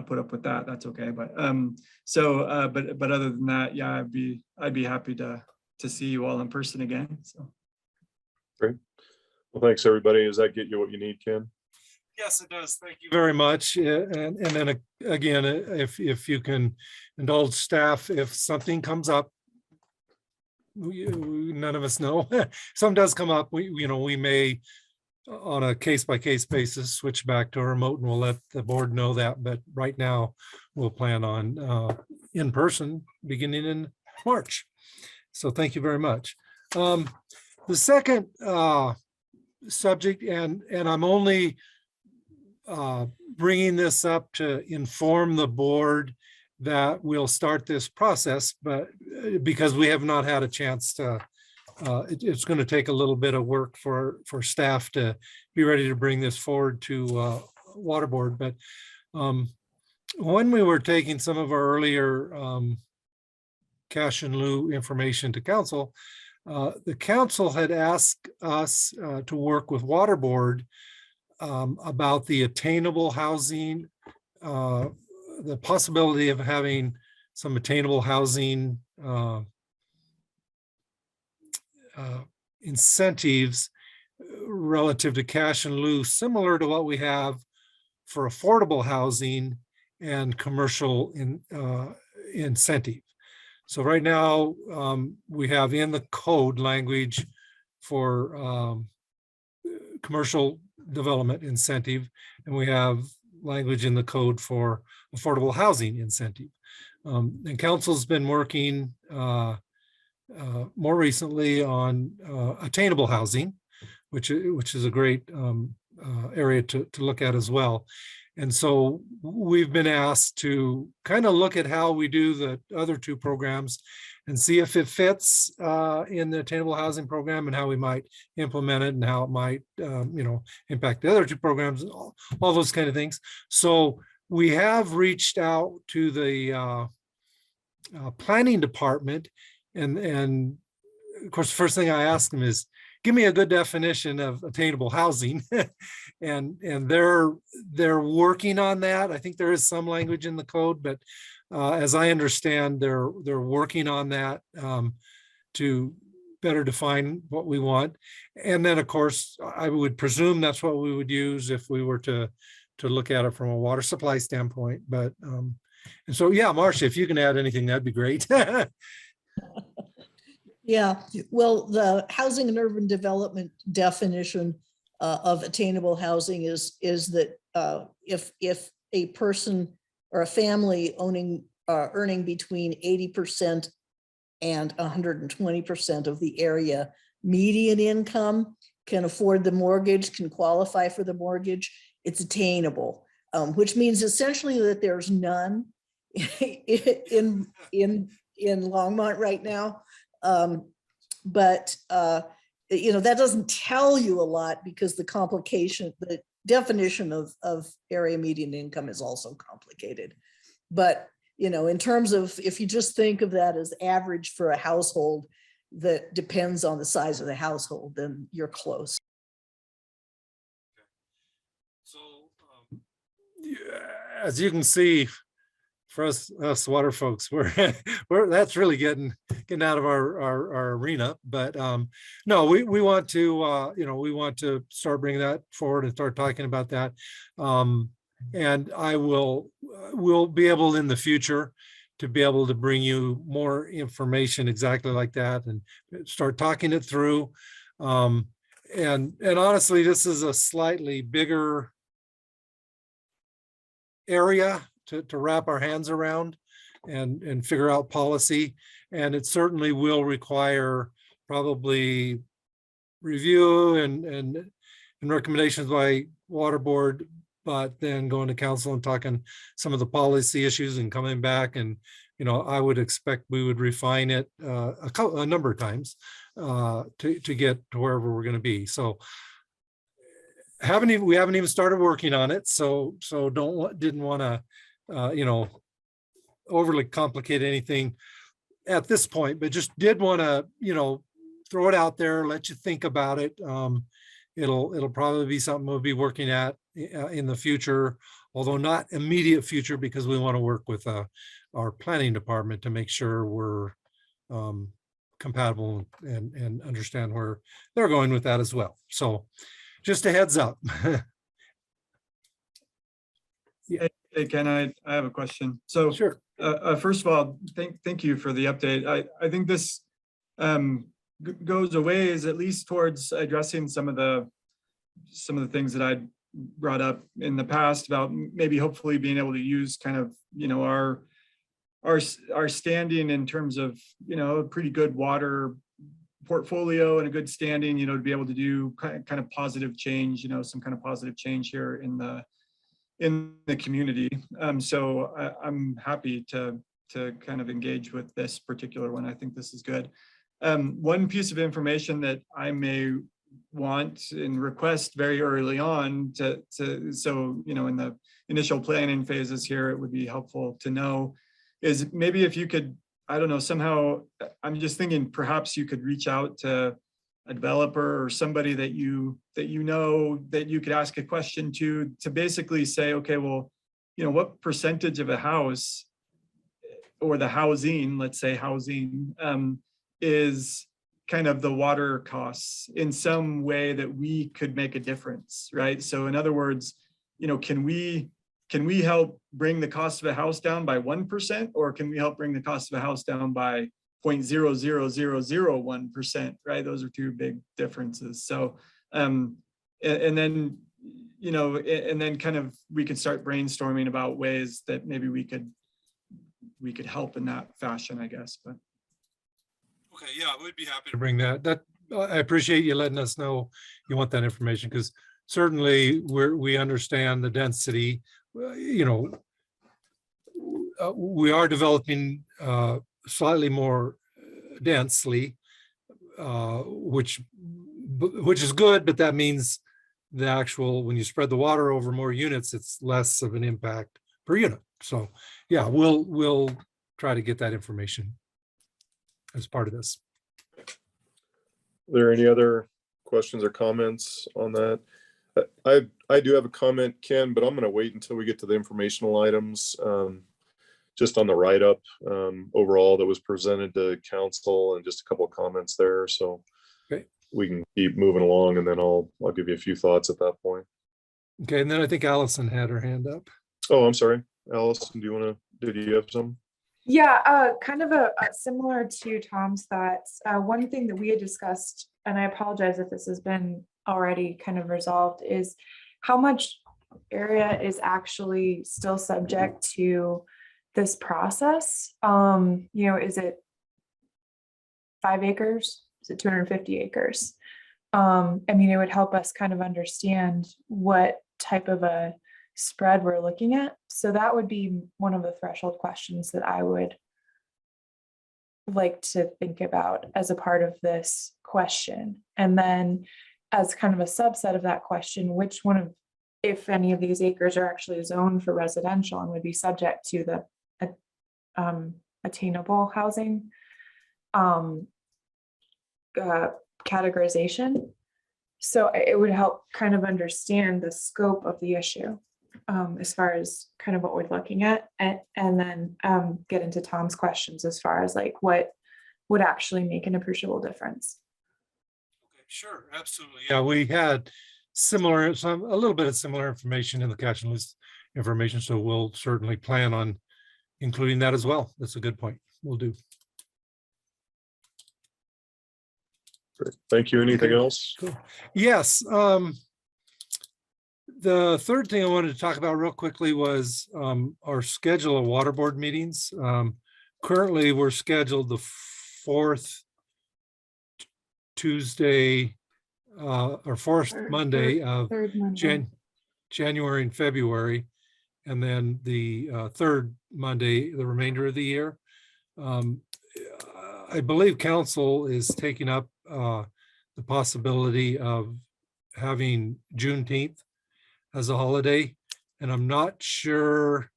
put up with that, that's okay. But but other than that, yeah, I'd be happy to see you all in person again. So Great. Well, thanks, everybody. Does that get you what you need, Ken? Yes, it does. Thank you very much. And then again, if you can indulge staff, if something comes up, none of us know. Something does come up, we may, on a case-by-case basis, switch back to a remote, and we'll let the board know that. But right now, we'll plan on in person beginning in March. So thank you very much. The second subject, and I'm only bringing this up to inform the board that we'll start this process, but because we have not had a chance to, it's going to take a little bit of work for staff to be ready to bring this forward to water board. But when we were taking some of our earlier cash in lieu information to council, the council had asked us to work with water board about the attainable housing, the possibility of having some attainable housing incentives relative to cash in lieu, similar to what we have for affordable housing and commercial incentive. So right now, we have in the code language for commercial development incentive, and we have language in the code for affordable housing incentive. And council's been working more recently on attainable housing, which is a great area to look at as well. And so we've been asked to kind of look at how we do the other two programs and see if it fits in the attainable housing program and how we might implement it and how it might, impact the other two programs, all those kind of things. So we have reached out to the planning department, and of course, the first thing I ask them is, give me a good definition of attainable housing. and they're working on that. I think there is some language in the code, but as I understand, they're working on that to better define what we want. And then, of course, I would presume that's what we would use if we were to look at it from a water supply standpoint. But and so, yeah, Marcia, if you can add anything, that'd be great. Yeah, well, the housing and urban development definition of attainable housing is that if a person or a family earning between 80% and 120% of the area median income can afford the mortgage, can qualify for the mortgage, it's attainable, which means essentially that there's none in Longmont right now. But that doesn't tell you a lot because the definition of area median income is also complicated. But, in terms of, if you just think of that as average for a household that depends on the size of the household, then you're close. So, as you can see, for us water folks, we're that's really getting out of our arena. But no, we want to we want to start bringing that forward and start talking about that. And we'll be able in the future to be able to bring you more information exactly like that and start talking it through. And honestly, this is a slightly bigger area to wrap our hands around and figure out policy. And it certainly will require probably review and recommendations by water board, but then going to council and talking some of the policy issues and coming back. And, I would expect we would refine it a number of times to get to wherever we're going to be. So we haven't even started working on it. So didn't want to, overly complicate anything at this point, but just did want to, throw it out there, let you think about it. It'll probably be something we'll be working at in the future, although not immediate future, because we want to work with our planning department to make sure we're compatible and understand where they're going with that as well. So just a heads up. Hey, Ken, I have a question. So Sure. First of all, thank you for the update. I think this goes a ways at least towards addressing some of the things that I brought up in the past about maybe hopefully being able to use kind of our standing in terms of a pretty good water portfolio and a good standing to be able to do kind of positive change, some kind of positive change here in the community. So I'm happy to kind of engage with this particular one. I think this is good. One piece of information that I may want and request very early on so in the initial planning phases here, it would be helpful to know is maybe if you could, I don't know, somehow, I'm just thinking perhaps you could reach out to a developer or somebody that you could ask a question to basically say, okay, well, what percentage of a house or the housing, let's say housing, is kind of the water costs in some way that we could make a difference, right? So in other words, can we help bring the cost of a house down by 1%, or can we help bring the cost of a house down by 0.00001%, right? Those are two big differences. So, and then kind of we could start brainstorming about ways that maybe we could help in that fashion, I guess. But Okay, yeah, we'd be happy to bring that. I appreciate you letting us know you want that information, because certainly we understand the density. We are developing slightly more densely, which is good, but that means the actual, when you spread the water over more units, it's less of an impact per unit. So yeah, we'll try to get that information as part of this. Are there any other questions or comments on that? I do have a comment, Ken, but I'm going to wait until we get to the informational items, just on the write-up overall that was presented to council, and just a couple of comments there. So okay, we can keep moving along, and then I'll give you a few thoughts at that point. Okay, and then I think Allison had her hand up. Oh, I'm sorry, Allison. Did you have some? Yeah, kind of a similar to Tom's thoughts. One thing that we had discussed, and I apologize if this has been already kind of resolved, is how much area is actually still subject to this process. Is it 205 acres? Is it 250 acres? I mean, it would help us kind of understand what type of a spread we're looking at. So that would be one of the threshold questions that I would like to think about as a part of this question. And then as kind of a subset of that question, which one of, if any of these acres are actually zoned for residential and would be subject to the attainable housing categorization. So it would help kind of understand the scope of the issue as far as kind of what we're looking at, and then get into Tom's questions as far as like what would actually make an appreciable difference. Okay, sure, absolutely. Yeah, we had similar, a little bit of similar information in the catch and list information, so we'll certainly plan on including that as well. That's a good point. We'll do. Great. Thank you. Anything else? Cool. Yes. The third thing I wanted to talk about real quickly was our schedule of water board meetings. Currently, we're scheduled the fourth Tuesday or fourth Monday of Third Monday. January and February, and then the third Monday, the remainder of the year. I believe council is taking up the possibility of having Juneteenth as a holiday, and I'm not sure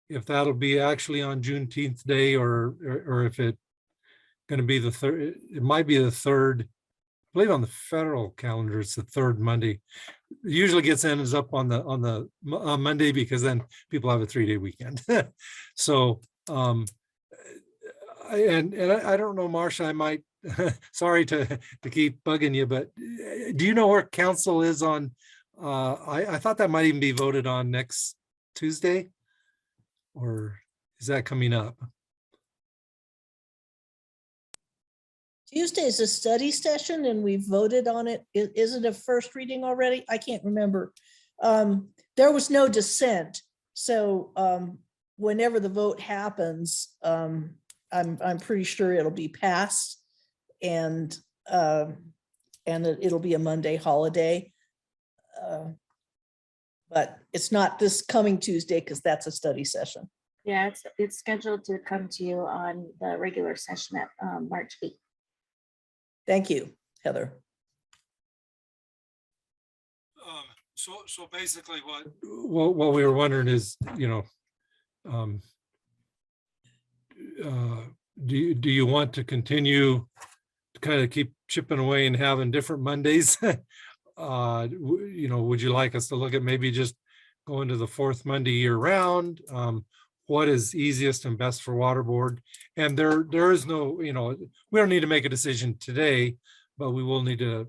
if that'll be actually on Juneteenth day or if it's going to be the third. It might be the third. I believe on the federal calendar it's the third Monday. It usually ends up on the Monday because then people have a 3-day weekend. So I don't know, Marcia, I might sorry to keep bugging you, but do you know where council is on? I thought that might even be voted on next Tuesday, or is that coming up? Tuesday is a study session and we voted on it. Is it a first reading already? I can't remember. There was no dissent. So whenever the vote happens, I'm pretty sure it'll be passed, and it'll be a Monday holiday. But it's not this coming Tuesday because that's a study session. Yeah, it's scheduled to come to you on the regular session at March 8th. Thank you, Heather. So basically what we were wondering is, do you want to continue to kind of keep chipping away and having different Mondays? Would you like us to look at maybe just going to the fourth Monday year round? What is easiest and best for water board? And there is no, we don't need to make a decision today, but we will need to,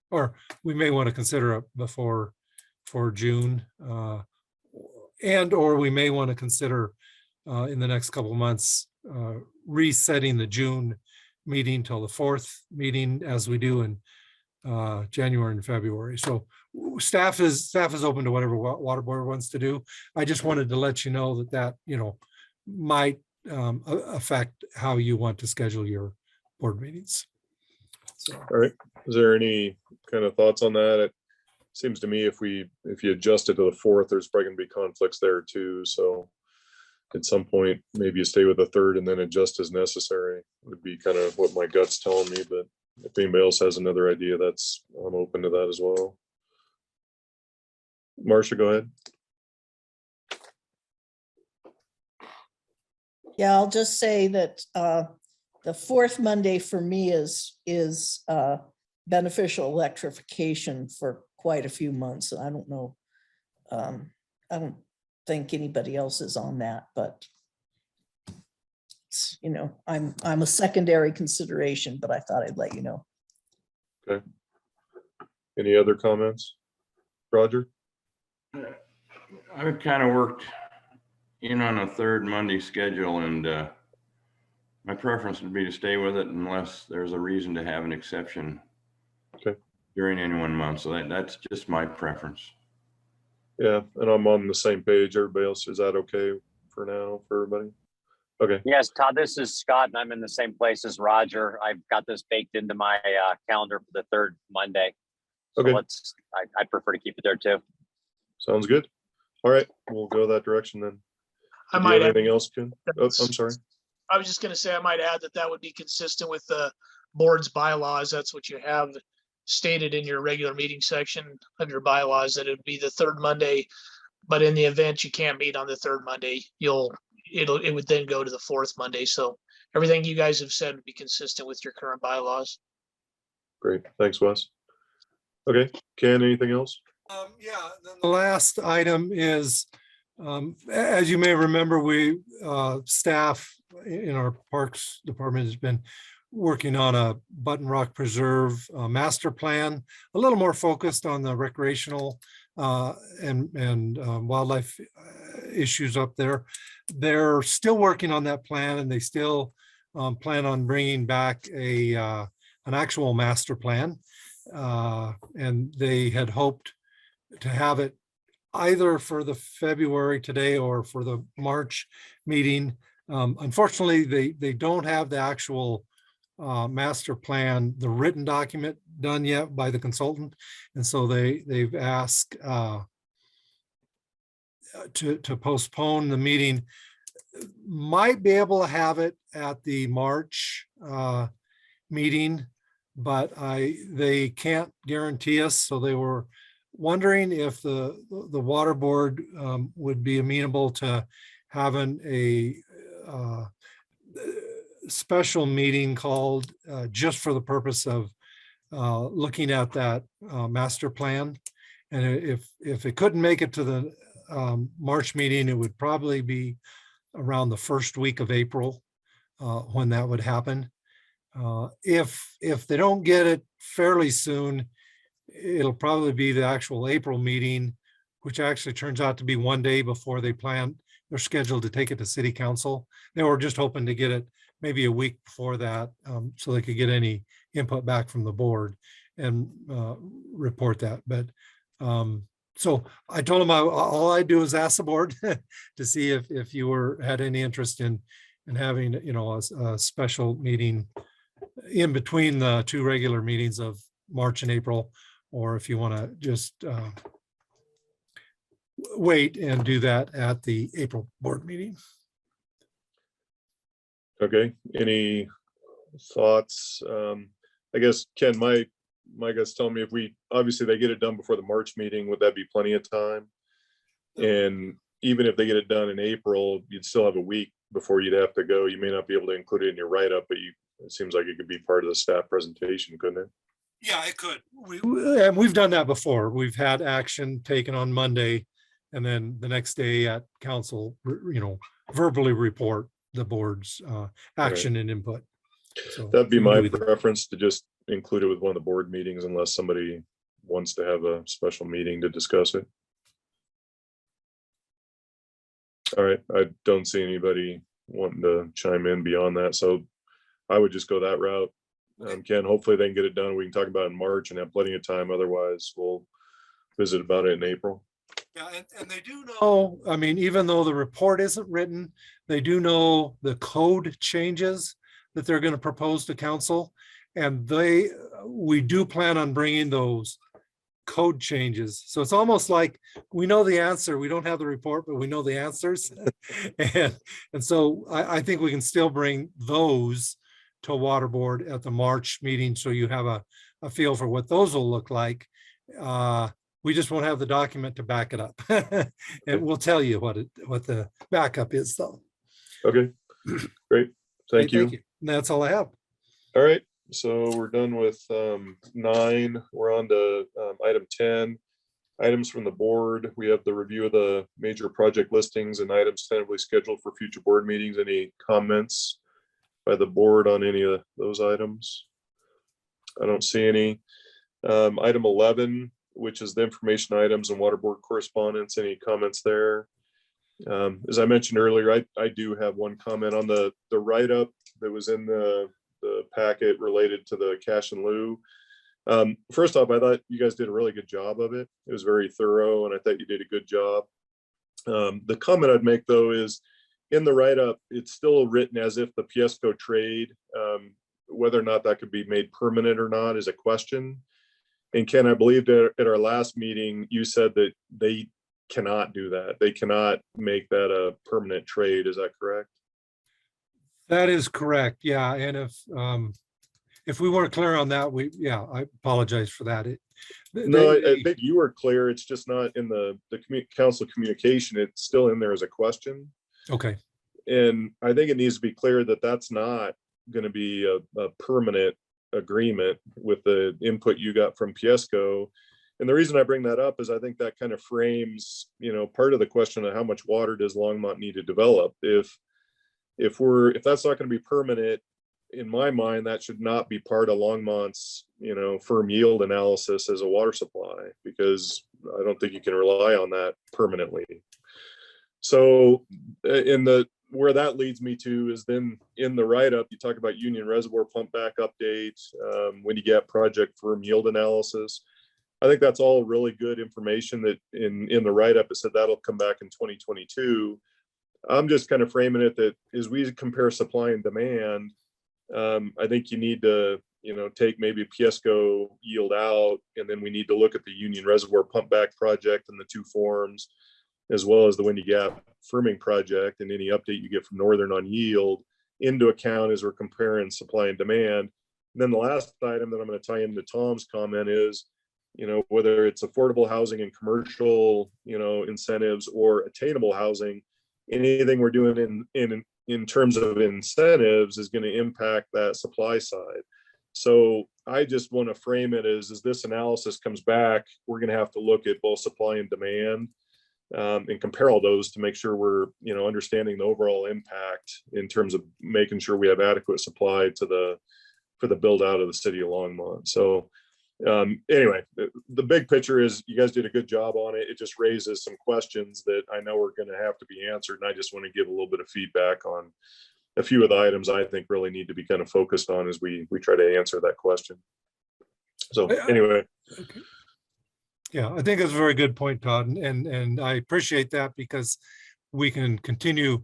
or we may want to consider it for June, or we may want to consider in the next couple of months resetting the June meeting till the fourth meeting as we do in January and February. So staff is open to whatever water board wants to do. I just wanted to let you know that might affect how you want to schedule your board meetings. So. All right. Is there any kind of thoughts on that? It seems to me if you adjust it to the fourth, there's probably going to be conflicts there too. So at some point, maybe you stay with the third and then adjust as necessary would be kind of what my gut's telling me. But if anybody else has another idea, I'm open to that as well. Marcia, go ahead. Yeah, I'll just say that the fourth Monday for me is beneficial electrification for quite a few months. I don't know. I don't think anybody else is on that, but it's, I'm a secondary consideration, but I thought I'd let you know. Okay. Any other comments? Roger? I've kind of worked in on a third Monday schedule, and my preference would be to stay with it unless there's a reason to have an exception during any one month. So that's just my preference. Yeah, and I'm on the same page. Everybody else, is that okay for now for everybody? Okay, Yes, Todd, this is Scott, and I'm in the same place as Roger. I've got this baked into my calendar for the third Monday. So Okay. I'd prefer to keep it there too. sounds good. All right, we'll go that direction then. I Do you might have add, anything else, Ken? Oh, I'm sorry. I was just gonna say, I might add that that would be consistent with the board's bylaws. That's what you have stated in your regular meeting section of your bylaws, that it would be the third Monday. But in the event you can't meet on the third Monday, it would then go to the fourth Monday. So everything you guys have said would be consistent with your current bylaws. Great, thanks, Wes. Okay, Ken, anything else? Yeah, then the last item is, as you may remember, we, staff in our Parks Department has been working on a Button Rock Preserve master plan, a little more focused on the recreational and wildlife issues up there. They're still working on that plan, and they still plan on bringing back an actual master plan. And they had hoped to have it either for the February today or for the March meeting. Unfortunately, they don't have the actual master plan, the written document done yet by the consultant. And so they've asked to postpone the meeting. Might be able to have it at the March meeting, but they can't guarantee us. So they were wondering if the water board would be amenable to having a special meeting called just for the purpose of looking at that master plan. And if it couldn't make it to the March meeting, it would probably be around the first week of April when that would happen. If they don't get it fairly soon, it'll probably be the actual April meeting, which actually turns out to be one day before they're scheduled to take it to city council. They were just hoping to get it maybe a week before that, so they could get any input back from the board and report that. But so I told them all I do is ask the board to see if you had any interest in having, a special meeting in between the two regular meetings of March and April, or if you want to just wait and do that at the April board meeting. Okay, any thoughts? I guess, Ken, my guys tell me, if obviously they get it done before the March meeting, would that be plenty of time? And even if they get it done in April, you'd still have a week before you'd have to go. You may not be able to include it in your write-up, but it seems like it could be part of the staff presentation, couldn't it? Yeah, it could. We've done that before. We've had action taken on Monday, and then the next day at council, verbally report the board's action and input. So that'd be my preference, to just include it with one of the board meetings, unless somebody wants to have a special meeting to discuss it. All right, I don't see anybody wanting to chime in beyond that, so I would just go that route. Ken, hopefully they can get it done. We can talk about it in March and have plenty of time. Otherwise, we'll visit about it in April. Yeah, and they do know, I mean, even though the report isn't written, they do know the code changes that they're going to propose to council. And we do plan on bringing those code changes. So it's almost like we know the answer. We don't have the report, but we know the answers. and so I think we can still bring those to water board at the March meeting, so you have a feel for what those will look like. We just won't have the document to back it up. And we'll tell you what the backup is, though. Okay, great. Thank you. And that's all I have. All right, so we're done with 9. We're on to item 10. Items from the board. We have the review of the major project listings and items tentatively scheduled for future board meetings. Any comments by the board on any of those items? I don't see any. Item 11, which is the information items and water board correspondence. Any comments there? As I mentioned earlier, I do have one comment on the write-up that was in the packet related to the cash in lieu. First off, I thought you guys did a really good job of it. It was very thorough, and I thought you did a good job. The comment I'd make, though, is in the write-up, it's still written as if the Piesco trade, whether or not that could be made permanent or not is a question. And Ken, I believe that at our last meeting, you said that they cannot do that. They cannot make that a permanent trade. Is that correct? That is correct. Yeah. And if we weren't clear on that, I apologize for that. No, I think you were clear. It's just not in the council communication. It's still in there as a question. Okay. And I think it needs to be clear that that's not going to be a permanent agreement with the input you got from Piesco. And the reason I bring that up is I think that kind of frames, part of the question of how much water does Longmont need to develop. If that's not going to be permanent, in my mind, that should not be part of Longmont's, firm yield analysis as a water supply, because I don't think you can rely on that permanently. So where that leads me to is then in the write-up, you talk about Union Reservoir pump back update, when you get project firm yield analysis. I think that's all really good information that in the write-up, it said that'll come back in 2022. I'm just kind of framing it that as we compare supply and demand, I think you need to, take maybe Piesco yield out, and then we need to look at the Union Reservoir pump back project and the two forms, as well as the Windy Gap firming project and any update you get from Northern on yield into account as we're comparing supply and demand. And then the last item that I'm going to tie into Tom's comment is, whether it's affordable housing and commercial, incentives or attainable housing, anything we're doing in terms of incentives is going to impact that supply side. So I just want to frame it as this analysis comes back, we're going to have to look at both supply and demand and compare all those to make sure we're, understanding the overall impact in terms of making sure we have adequate supply for the build out of the city of Longmont. So anyway, the big picture is you guys did a good job on it. It just raises some questions that I know are going to have to be answered. And I just want to give a little bit of feedback on a few of the items I think really need to be kind of focused on as we try to answer that question. So anyway. Okay. Yeah, I think that's a very good point, Todd. And I appreciate that because we can continue.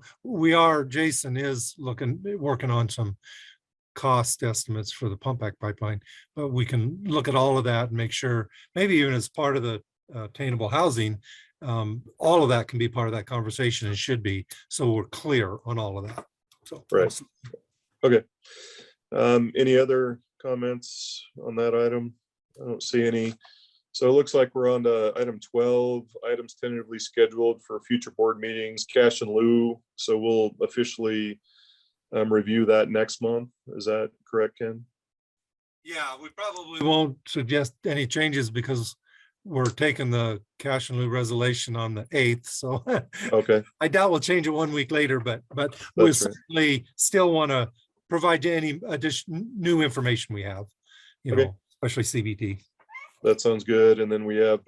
Jason is working on some cost estimates for the pump back pipeline, but we can look at all of that and make sure, maybe even as part of the attainable housing, all of that can be part of that conversation and should be, so we're clear on all of that. So right. awesome. Okay. Any other comments on that item? I don't see any. So it looks like we're on to item 12, items tentatively scheduled for future board meetings, cash and lieu. So we'll officially review that next month. Is that correct, Ken? Yeah, we probably won't suggest any changes because we're taking the cash and lieu resolution on the 8th. So okay. I doubt we'll change it 1 week later, but we certainly still want to provide you any additional new information we have, especially CBT. That sounds good. And then we have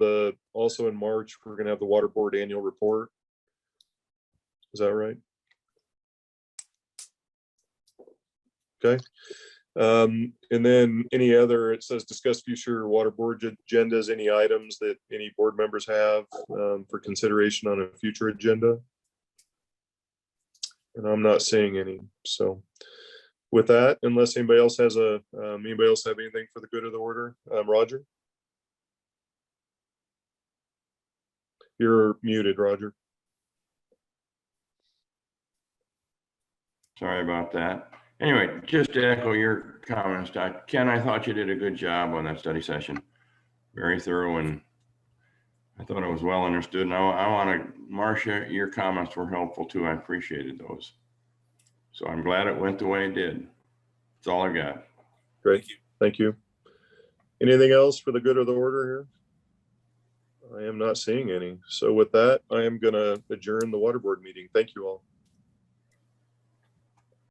also in March, we're going to have the water board annual report. Is that right? Okay. And then any other, it says discuss future water board agendas, any items that any board members have for consideration on a future agenda. And I'm not seeing any. So with that, unless anybody else has anybody else have anything for the good of the order? Roger? You're muted, Roger. Sorry about that. Anyway, just to echo your comments, Ken, I thought you did a good job on that study session. Very thorough, and I thought it was well understood. Now I want to, Marcia, your comments were helpful too. I appreciated those. So I'm glad it went the way it did. That's all I got. Great. Thank you. Anything else for the good of the order here? I am not seeing any. So with that, I am going to adjourn the water board meeting. Thank you all.